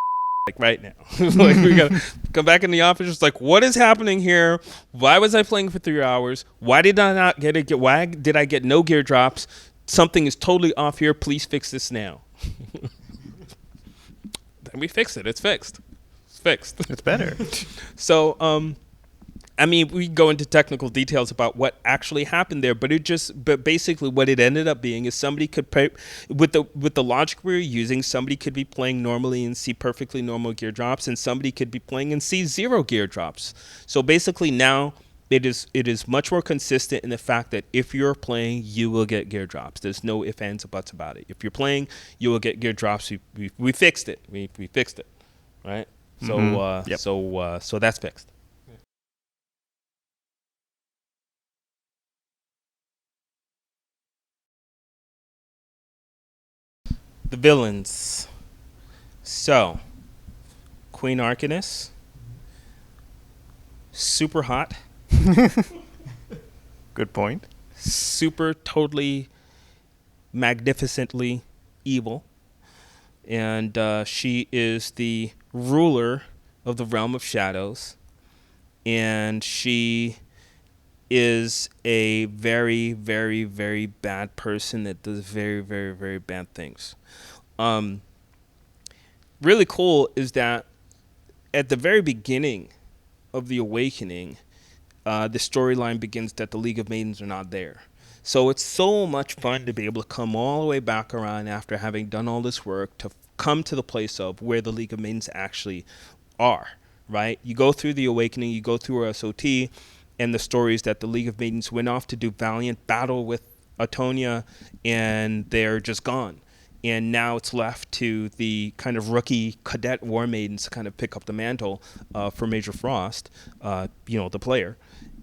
like right now. Like, we got to come back in the office. Just like, what is happening here? Why was I playing for 3 hours? Why did I not get it? Why did I get no gear drops? Something is totally off here. Please fix this now. Then we fixed it. It's fixed. Fixed. It's better. So, I mean, we go into technical details about what actually happened there, but basically what it ended up being is somebody could play with the logic we were using. Somebody could be playing normally and see perfectly normal gear drops, and somebody could be playing and see 0 gear drops. So basically now it is much more consistent in the fact that if you're playing, you will get gear drops. There's no ifs, ands, or buts about it. If you're playing, you will get gear drops. We fixed it. We fixed it, right? So so that's fixed. The villains. So, Queen Arcanus, super hot. Good point. Super totally magnificently evil. And she is the ruler of the realm of shadows, and she is a very, very, very bad person that does very, very, very bad things. Really cool is that at the very beginning of the Awakening, the storyline begins that the League of Maidens are not there. So it's so much fun to be able to come all the way back around after having done all this work to come to the place of where the League of Maidens actually are, right? You go through the Awakening, you go through SOT, and the stories that the League of Maidens went off to do valiant battle with Atonia, and they're just gone. And now it's left to the kind of rookie cadet war maidens to kind of pick up the mantle for Major Frost, the player.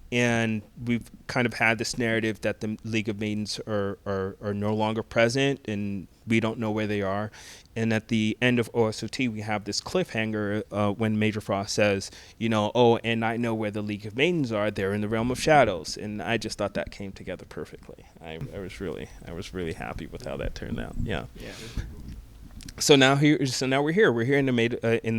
And we've kind of had this narrative that the League of Maidens are no longer present, and we don't know where they are. And at the end of OSOT, we have this cliffhanger when Major Frost says, and I know where the League of Maidens are. They're in the realm of shadows. And I just thought that came together perfectly. I was really happy with how that turned out. Yeah. So now we're here. We're here in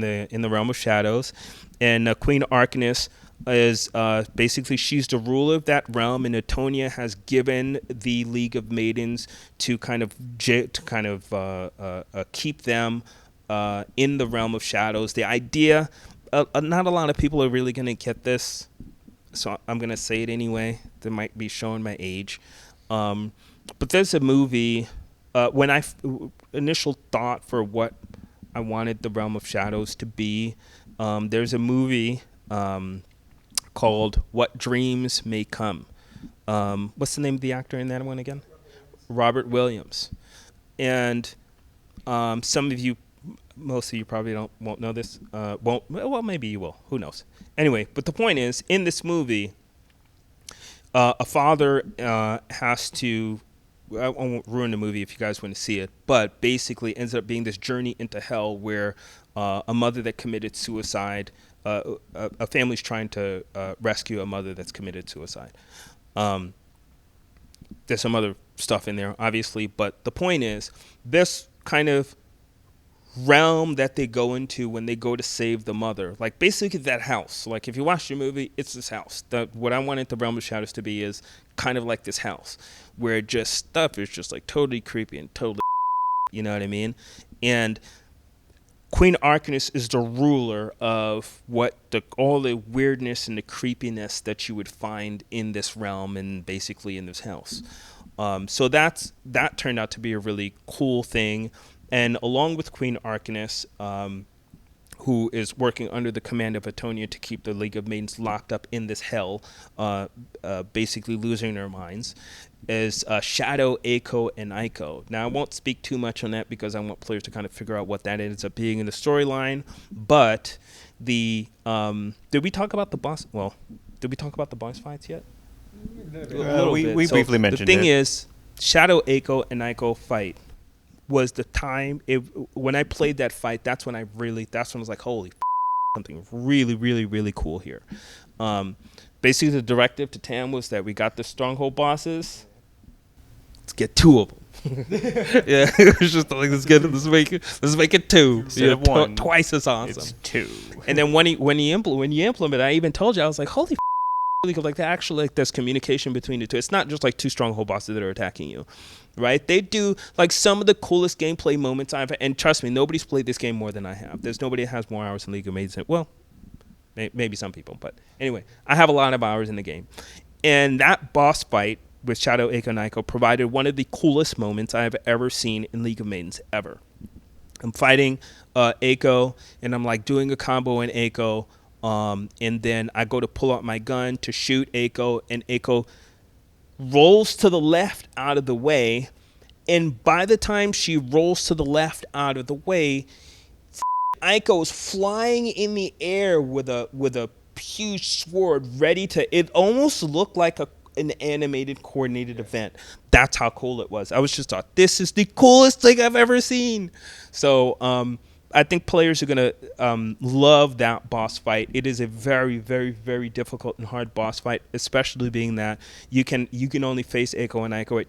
the realm of shadows, and Queen Arcanus is basically she's the ruler of that realm, and Atonia has given the League of Maidens to kind of keep them in the realm of shadows. The idea, not a lot of people are really gonna get this, so I'm gonna say it anyway. That might be showing my age, but there's a movie. When initial thought for what I wanted the realm of shadows to be, there's a movie called What Dreams May Come. What's the name of the actor in that one again? Robert Williams. And some of you, most of you probably won't know this. Well, maybe you will. Who knows? Anyway, but the point is, in this movie, a father has to. I won't ruin the movie if you guys want to see it, but basically ends up being this journey into hell where a mother that committed suicide, a family's trying to rescue a mother that's committed suicide. There's some other stuff in there, obviously, but the point is this kind of realm that they go into when they go to save the mother, like basically that house. Like if you watch the movie, it's this house. What I wanted the realm of shadows to be is kind of like this house where just stuff is just like totally creepy and totally, you know what I mean? And Queen Arcanus is the ruler of all the weirdness and the creepiness that you would find in this realm and basically in this house. So that turned out to be a really cool thing. And along with Queen Arcanus, who is working under the command of Atonia to keep the League of Maidens locked up in this hell, basically losing their minds, is Shadow, Ako, and Iko. Now, I won't speak too much on that because I want players to kind of figure out what that ends up being in the storyline. But did we talk about the boss? Well, did we talk about the boss fights yet? We briefly mentioned it. The thing is, Shadow, Ako, and Iko fight was the time when I played that fight. That's when I was like, holy something really, really, really cool here. Basically the directive to Tam was that we got the stronghold bosses, let's get two of them. Yeah, it was just like let's make it two. Instead of one, twice as awesome. It's two. And then when you implement, I even told you, I was like, holy like actually like there's communication between the two. It's not just like two stronghold bosses that are attacking you. Right? They do like some of the coolest gameplay moments I've, and trust me, nobody's played this game more than I have. There's nobody that has more hours in League of Maidens. Well, maybe some people, but anyway, I have a lot of hours in the game. And that boss fight with Shadow, Ako, and Iko provided one of the coolest moments I've ever seen in League of Maidens ever. I'm fighting Ako, and I'm like doing a combo in Ako, and then I go to pull out my gun to shoot Ako, and Ako rolls to the left out of the way, and by the time she rolls to the left out of the way, Iko's flying in the air with a huge sword ready to. It almost looked like an animated coordinated event. That's how cool it was. I was just thought, this is the coolest thing I've ever seen. So I think players are gonna love that boss fight. It is a very, very, very difficult and hard boss fight, especially being that you can only face Ako and Iko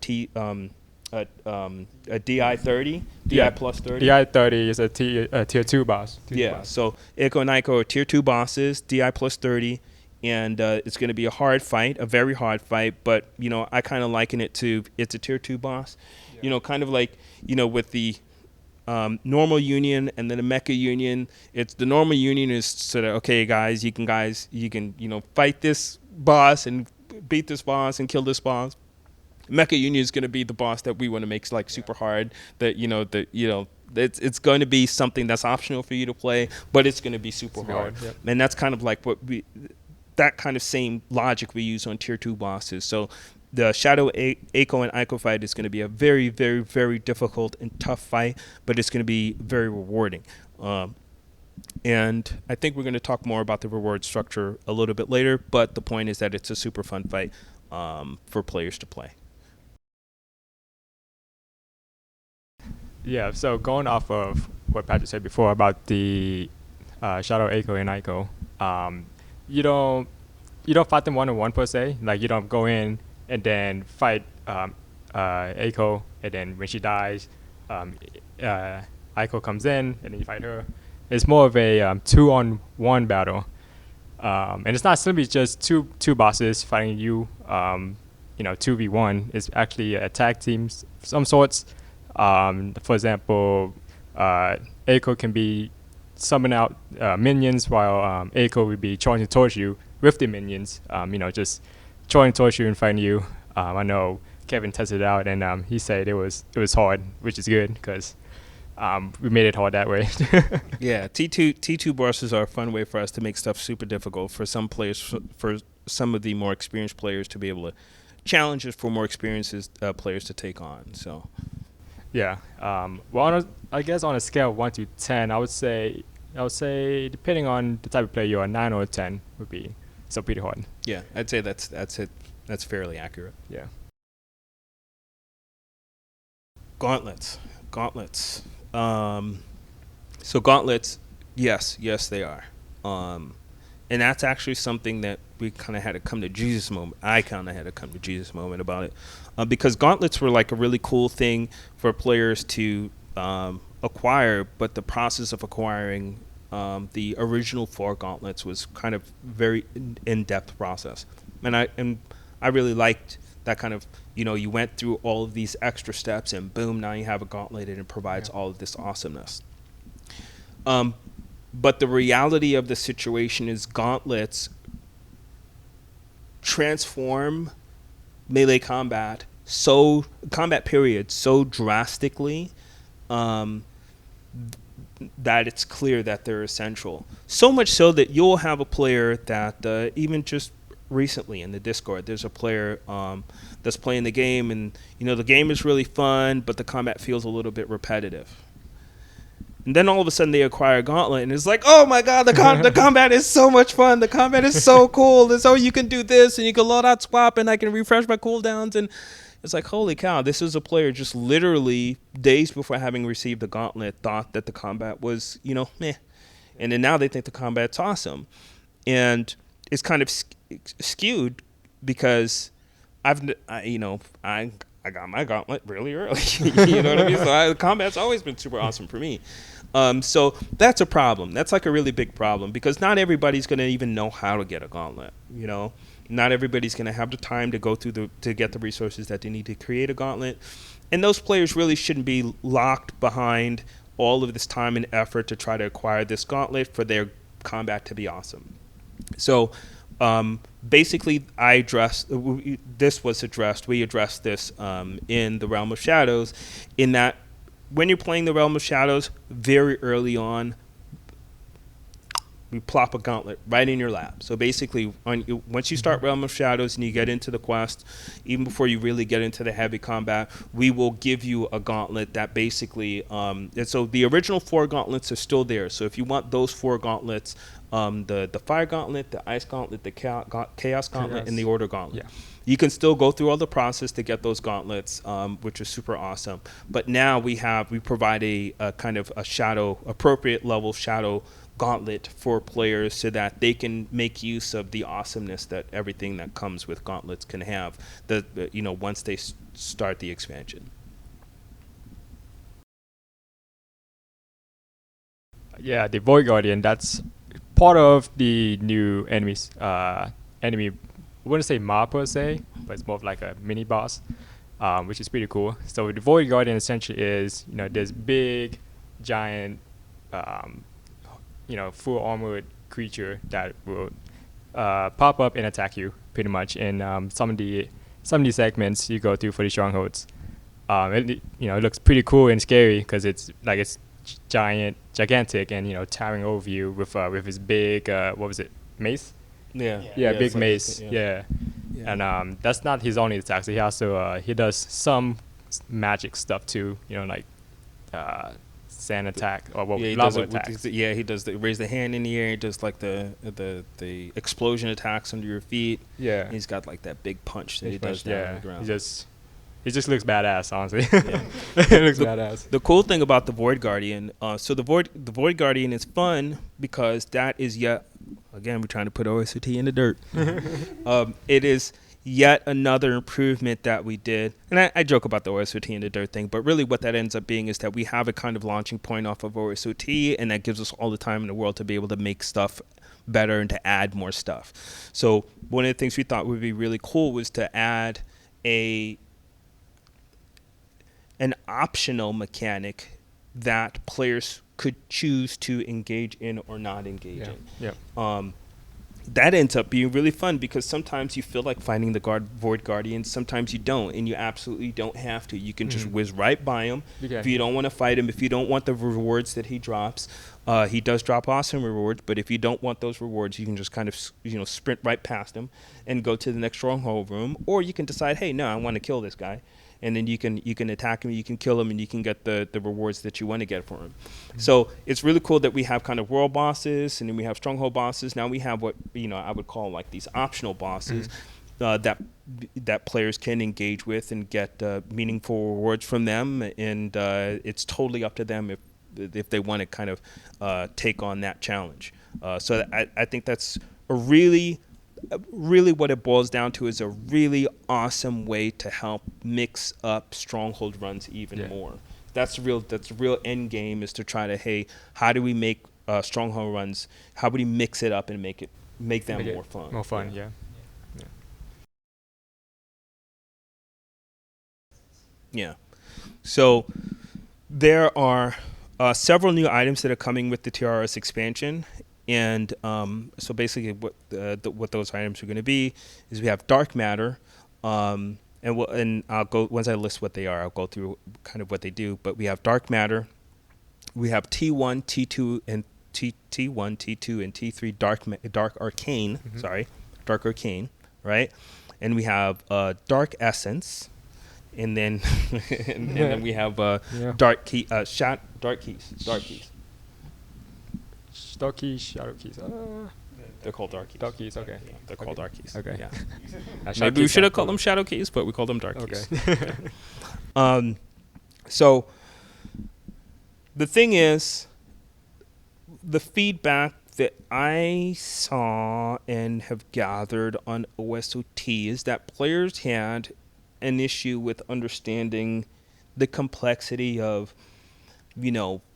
at DI 30, DI plus 30. DI 30 is a tier 2 boss. So Ako and Iko are tier 2 bosses, DI plus 30, and it's going to be a hard fight, a very hard fight. But I kind of liken it to it's a tier 2 boss. Yeah. Kind of like with the normal union and then the mecha union. It's the normal union is sort of, okay, guys, you can fight this boss and beat this boss and kill this boss. Mecha union is going to be the boss that we want to make like super hard. That it's going to be something that's optional for you to play, but it's going to be super hard. Yep. And that's kind of like that kind of same logic we use on tier 2 bosses. So the Shadow, Ako, and Iko fight is going to be a very, very, very difficult and tough fight, but it's going to be very rewarding. And I think we're going to talk more about the reward structure a little bit later, but the point is that it's a super fun fight for players to play. Yeah, so going off of what Patrick said before about the Shadow, Ako, and Iko, you don't fight them one-on-one per se. Like, you don't go in and then fight Ako, and then when she dies, Iko Iko comes in and then you fight her. It's more of a 2-on-1 battle. And it's not simply just two bosses fighting you, 2v1. It's actually a tag team of some sorts. For example, Iko can be summon out minions while Iko would be charging towards you with the minions, just charging towards you and fighting you. I know Kevin tested it out and he said it was hard, which is good because we made it hard that way. Yeah, T2 bosses are a fun way for us to make stuff super difficult for some players, for some of the more experienced players to be able to challenge it for more experienced players to take on. So, yeah. Well, I guess on a scale of 1 to 10, I would say depending on the type of player you are, 9 or 10 would be still pretty hard. yeah, I'd say that's it. That's fairly accurate. Yeah. Gauntlets. So gauntlets, yes, they are. And that's actually something that we kind of had to come to Jesus moment. I kind of had to come to Jesus moment about it, because gauntlets were like a really cool thing for players to acquire, but the process of acquiring the original 4 gauntlets was kind of very in-depth process, and I really liked that kind of, you went through all of these extra steps and boom, now you have a gauntlet and it provides all of this awesomeness. But the reality of the situation is gauntlets transform melee combat period so drastically that it's clear that they're essential. So much so that you'll have a player that even just recently in the Discord, there's a player that's playing the game, and the game is really fun, but the combat feels a little bit repetitive. And then all of a sudden they acquire a gauntlet, and it's like, oh my god, the combat is so much fun. The combat is so cool. And so you can do this, and you can load out swap, and I can refresh my cooldowns, and it's like, holy cow, this is a player just literally days before having received the gauntlet thought that the combat was, meh. And then now they think the combat's awesome. And it's kind of skewed because I got my gauntlet really early. You know what I mean? So combat's always been super awesome for me. So that's a problem. That's like a really big problem because not everybody's going to even know how to get a gauntlet. Not everybody's going to have the time to go through to get the resources that they need to create a gauntlet. And those players really shouldn't be locked behind all of this time and effort to try to acquire this gauntlet for their combat to be awesome. So basically, we addressed this in the Realm of Shadows, in that when you're playing the Realm of Shadows, very early on, we plop a gauntlet right in your lap. So basically, once you start Realm of Shadows and you get into the quest, even before you really get into the heavy combat, we will give you a gauntlet that basically, and so the original 4 gauntlets are still there. So if you want those 4 gauntlets, the Fire Gauntlet, the Ice Gauntlet, the Chaos Gauntlet, and the Order Gauntlet. Yeah. You can still go through all the process to get those gauntlets, which is super awesome. But now we provide a kind of appropriate level shadow gauntlet for players so that they can make use of the awesomeness that everything that comes with gauntlets can have, once they start the expansion. Yeah, the Void Guardian, that's part of the new enemy, I wouldn't say mob per se, but it's more of like a mini boss, which is pretty cool. So the Void Guardian essentially is, this big, giant, full armored creature that will pop up and attack you pretty much in some of the segments you go through for the strongholds. It looks pretty cool and scary because it's gigantic and towering over you with his big mace. Yeah, big mace. Yeah. And that's not his only attack. So he also he does some magic stuff too. Sand attack or lava attack. He does raise the hand in the air. He does like the explosion attacks under your feet. Yeah, and he's got like that big punch that he does down on the ground. He just looks badass, honestly. It looks badass. The cool thing about the Void Guardian, so the Void Guardian is fun because that is again, we're trying to put OSOT in the dirt. It is yet another improvement that we did. And I joke about the OSOT and the dirt thing, but really what that ends up being is that we have a kind of launching point off of OSOT, and that gives us all the time in the world to be able to make stuff better and to add more stuff. So one of the things we thought would be really cool was to add an optional mechanic that players could choose to engage in or not engage in. Yeah. That ends up being really fun because sometimes you feel like fighting the Void Guardians, sometimes you don't, and you absolutely don't have to. You can just whiz right by him. If you don't want to fight him, if you don't want the rewards that he drops, he does drop awesome rewards, but if you don't want those rewards, you can just kind of sprint right past him and go to the next stronghold room, or you can decide, hey, no, I want to kill this guy. And then you can attack him, you can kill him, and you can get the rewards that you want to get for him. So it's really cool that we have kind of world bosses, and then we have stronghold bosses. Now we have what I would call like these optional bosses that players can engage with and get meaningful rewards from them. And it's totally up to them if they want to kind of take on that challenge. So I think that's a really what it boils down to is a really awesome way to help mix up stronghold runs even more. That's the real end game, is to try to, how do we make stronghold runs, how do we mix it up and make them more fun. More fun, yeah. Yeah. So there are several new items that are coming with the TROS expansion. And so basically what those items are going to be is we have dark matter, and I'll go, once I list what they are, I'll go through kind of what they do. But we have dark matter, we have T1, T2, and T1, T2, and T3 dark arcane, dark arcane, right? And we have dark essence, and then and then we have dark keys. Dark keys, shadow keys. They're called dark keys. Dark keys, okay. Yeah, they're called dark keys. Okay. Yeah. Maybe we should have called them shadow keys, but we called them dark keys. Okay. So the thing is, the feedback that I saw and have gathered on OSOT is that players had an issue with understanding the complexity of,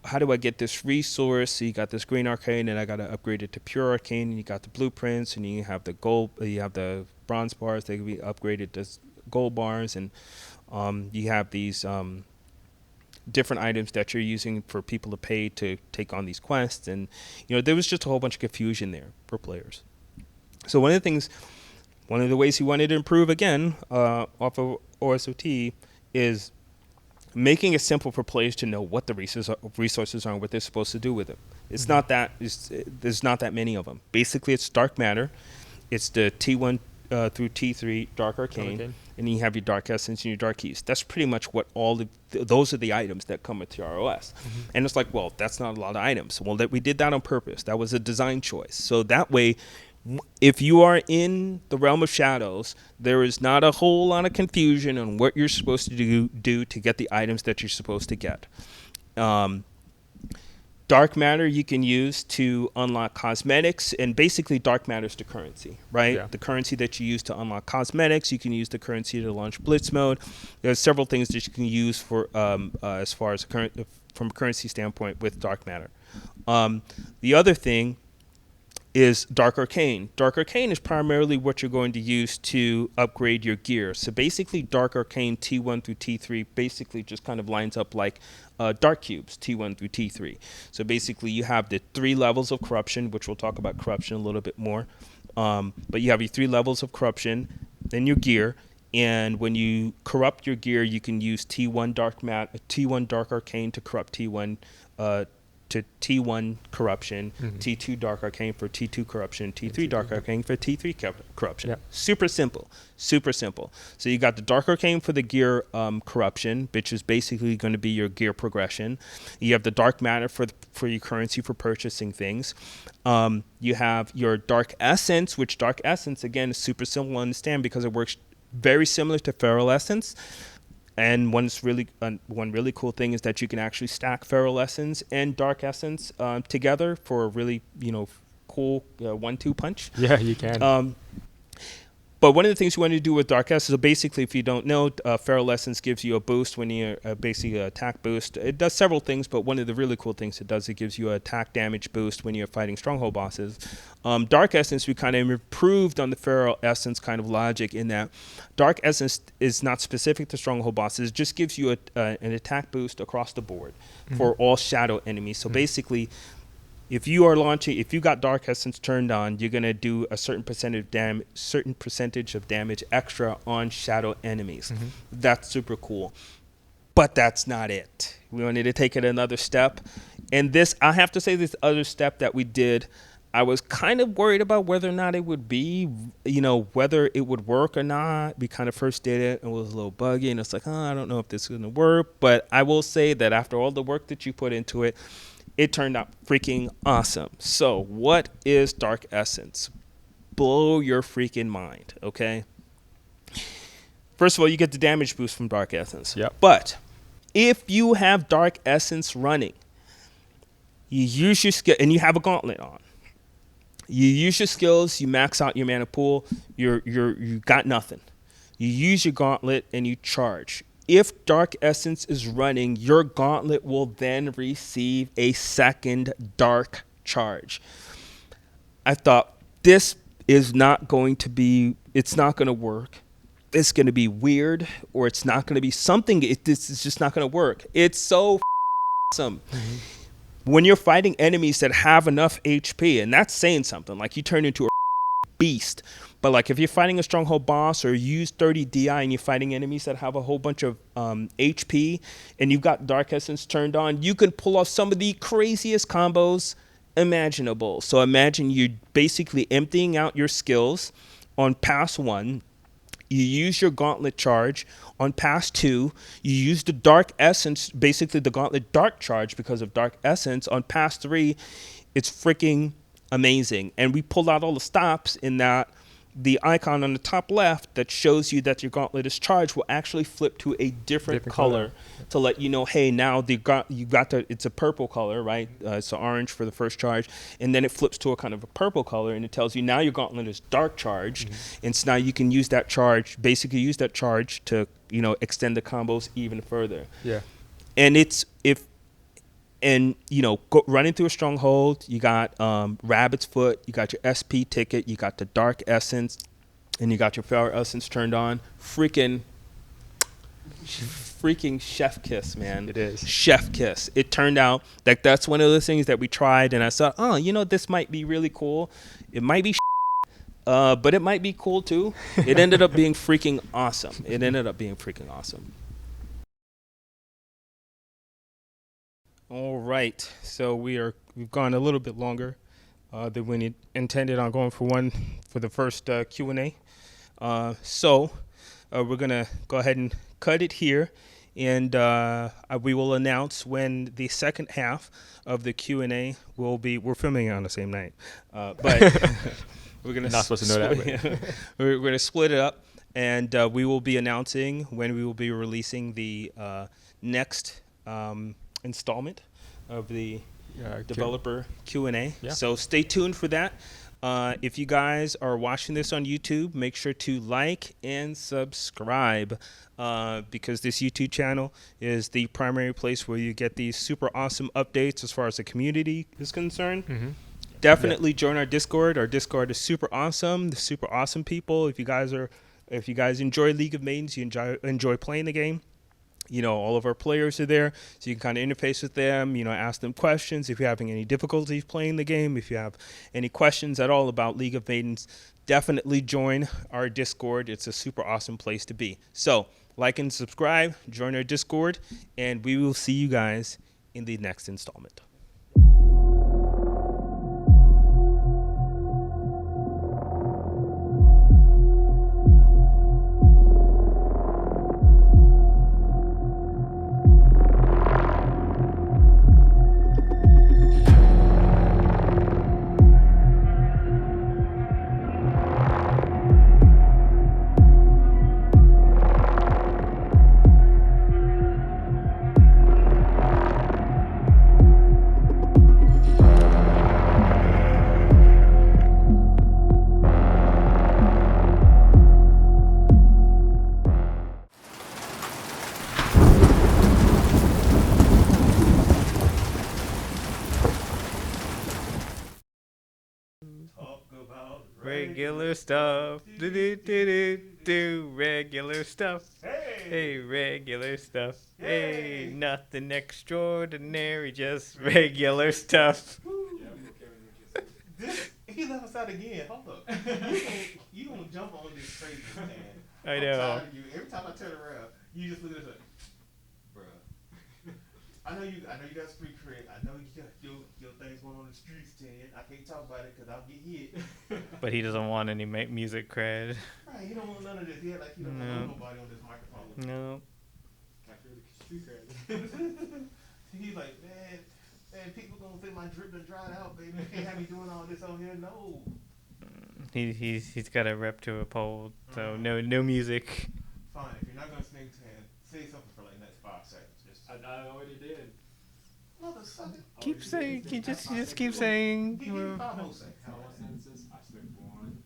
how do I get this resource? So you got this green arcane, and I got to upgrade it to pure arcane. And you got the blueprints, and you have the gold, you have the bronze bars. They can be upgraded to gold bars, and you have these different items that you're using for people to pay to take on these quests. And there was just a whole bunch of confusion there for players. So one of the ways he wanted to improve again off of OSOT is making it simple for players to know what the resources are and what they're supposed to do with them. It's not that there's not that many of them. Basically, it's dark matter. It's the T1 through T3 dark arcane, and then you have your dark essence and your dark keys. That's pretty much what those are the items that come with TROS. And it's like, well, that's not a lot of items. Well, we did that on purpose. That was a design choice. So that way, if you are in the realm of shadows, there is not a whole lot of confusion on what you're supposed to do to get the items that you're supposed to get. Dark matter you can use to unlock cosmetics, and basically dark matter is the currency, right? Yeah. The currency that you use to unlock cosmetics. You can use the currency to launch blitz mode. There's several things that you can use for as far as from a currency standpoint with dark matter. The other thing is Dark Arcane. Dark Arcane is primarily what you're going to use to upgrade your gear. So basically Dark Arcane T1 through T3 basically just kind of lines up like Dark Cubes T1 through T3. So basically you have the 3 levels of corruption, which we'll talk about corruption a little bit more. But you have your 3 levels of corruption, then your gear. And when you corrupt your gear, you can use T1 Dark Arcane to corrupt T1 to T1 corruption, T2 dark arcane for T2 corruption, T3 dark arcane for T3 corruption. Yep. Super simple. So you got the dark arcane for the gear corruption, which is basically going to be your gear progression. You have the dark matter for your currency for purchasing things. You have your dark essence, which dark essence again is super simple to understand because it works very similar to feral essence. And one really cool thing is that you can actually stack feral essence and dark essence together for a really cool 1-2 punch. Yeah, you can. But one of the things you want to do with Dark Essence, so basically, if you don't know, Feral Essence gives you a boost when you're basically an attack boost. It does several things, but one of the really cool things it does, it gives you an attack damage boost when you're fighting stronghold bosses. Dark Essence, we kind of improved on the Feral Essence kind of logic in that Dark Essence is not specific to stronghold bosses. It just gives you an attack boost across the board for all shadow enemies. So basically, if you got Dark Essence turned on, you're gonna do a certain percentage of damage extra on shadow enemies. That's super cool. But that's not it. We wanted to take it another step. And this, I have to say, this other step that we did, I was kind of worried about whether or not it would be, whether it would work or not. We kind of first did it and it was a little buggy, and it's like, I don't know if this is gonna work. But I will say that after all the work that you put into it, it turned out freaking awesome. So what is Dark Essence? Blow your freaking mind, okay? First of all, you get the damage boost from Dark Essence. Yep. But if you have Dark Essence running, you use your skill, and you have a gauntlet on. You use your skills, you max out your mana pool, you got nothing. You use your gauntlet and you charge. If Dark Essence is running, your gauntlet will then receive a second dark charge. I thought, this is not going to be, it's not going to work. It's going to be weird, or it's not going to be something. This is just not going to work. It's so awesome. When you're fighting enemies that have enough HP, and that's saying something, like you turn into a beast. But like if you're fighting a stronghold boss or you use 30 DI and you're fighting enemies that have a whole bunch of HP and you've got Dark Essence turned on, you can pull off some of the craziest combos imaginable. So imagine you're basically emptying out your skills on pass 1. You use your gauntlet charge on pass 2. You use the Dark Essence, basically the gauntlet dark charge because of Dark Essence on pass 3. It's freaking amazing. And we pulled out all the stops in that the icon on the top left that shows you that your gauntlet is charged will actually flip to a different color to let you know, hey, now it's a purple color, right? It's orange for the first charge, and then it flips to a kind of a purple color, and it tells you now your gauntlet is dark charged, and so now you can use that charge, basically use that charge to extend the combos even further. Yeah, and running through a stronghold, you got Rabbit's Foot, you got your SP ticket, you got the Dark Essence, and you got your Feral Essence turned on. Freaking chef kiss, man. It is. Chef kiss. It turned out like that's one of the things that we tried, and I thought, this might be really cool. It might be but it might be cool too. It ended up being freaking awesome. All right, so we've gone a little bit longer than we intended on going for the first Q&A. So we're gonna go ahead and cut it here, and we will announce when the second half of the Q&A will be. We're filming it on the same night, but we're gonna not supposed to know that. We're gonna split it up, and we will be announcing when we will be releasing the next installment of the developer Q&A. Yeah. So stay tuned for that. If you guys are watching this on YouTube, make sure to like and subscribe because this YouTube channel is the primary place where you get these super awesome updates as far as the community is concerned. Definitely join our Discord. Our Discord is super awesome. The super awesome people. If you guys enjoy League of Maidens, you enjoy playing the game, all of our players are there, so you can kind of interface with them, ask them questions. If you're having any difficulties playing the game, if you have any questions at all about League of Maidens, definitely join our Discord. It's a super awesome place to be. So like and subscribe, join our Discord, and we will see you guys in the next installment. Regular stuff. Do do do do do. Regular stuff. Hey, regular stuff. Hey, nothing extraordinary, just regular stuff. He left us out again. Hold up. You gonna jump on this crazy man. I I'm know. tired of you. Every time I turn around, you just look at us like, bruh. I know you got street cred. I know you got your things going on the streets, Ted. I can't talk about it because I'll get hit. But he doesn't want any music cred. Right, he don't want none of this. Yeah, like he don't want nobody on this microphone. No. I feel the street cred. He's like, man, people gonna think my drip done dried out, baby. You can't have me doing all this on here. No. He's got a rep to uphold, so no music. Fine, if you're not gonna sing 10, say something for like the next 5 seconds. Just I already did. mother sucker. Keep saying, you just keep saying. Give me 5 more seconds. How many sentences? I slipped 1,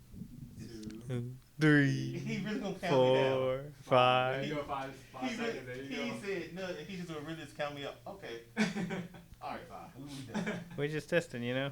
2. 3, He really gonna count me 4, down. 5. There you go, 5 seconds. There you He go. said no, and he just gonna really just count me up. Okay. Alright, fine. We done. We're just testing, you know.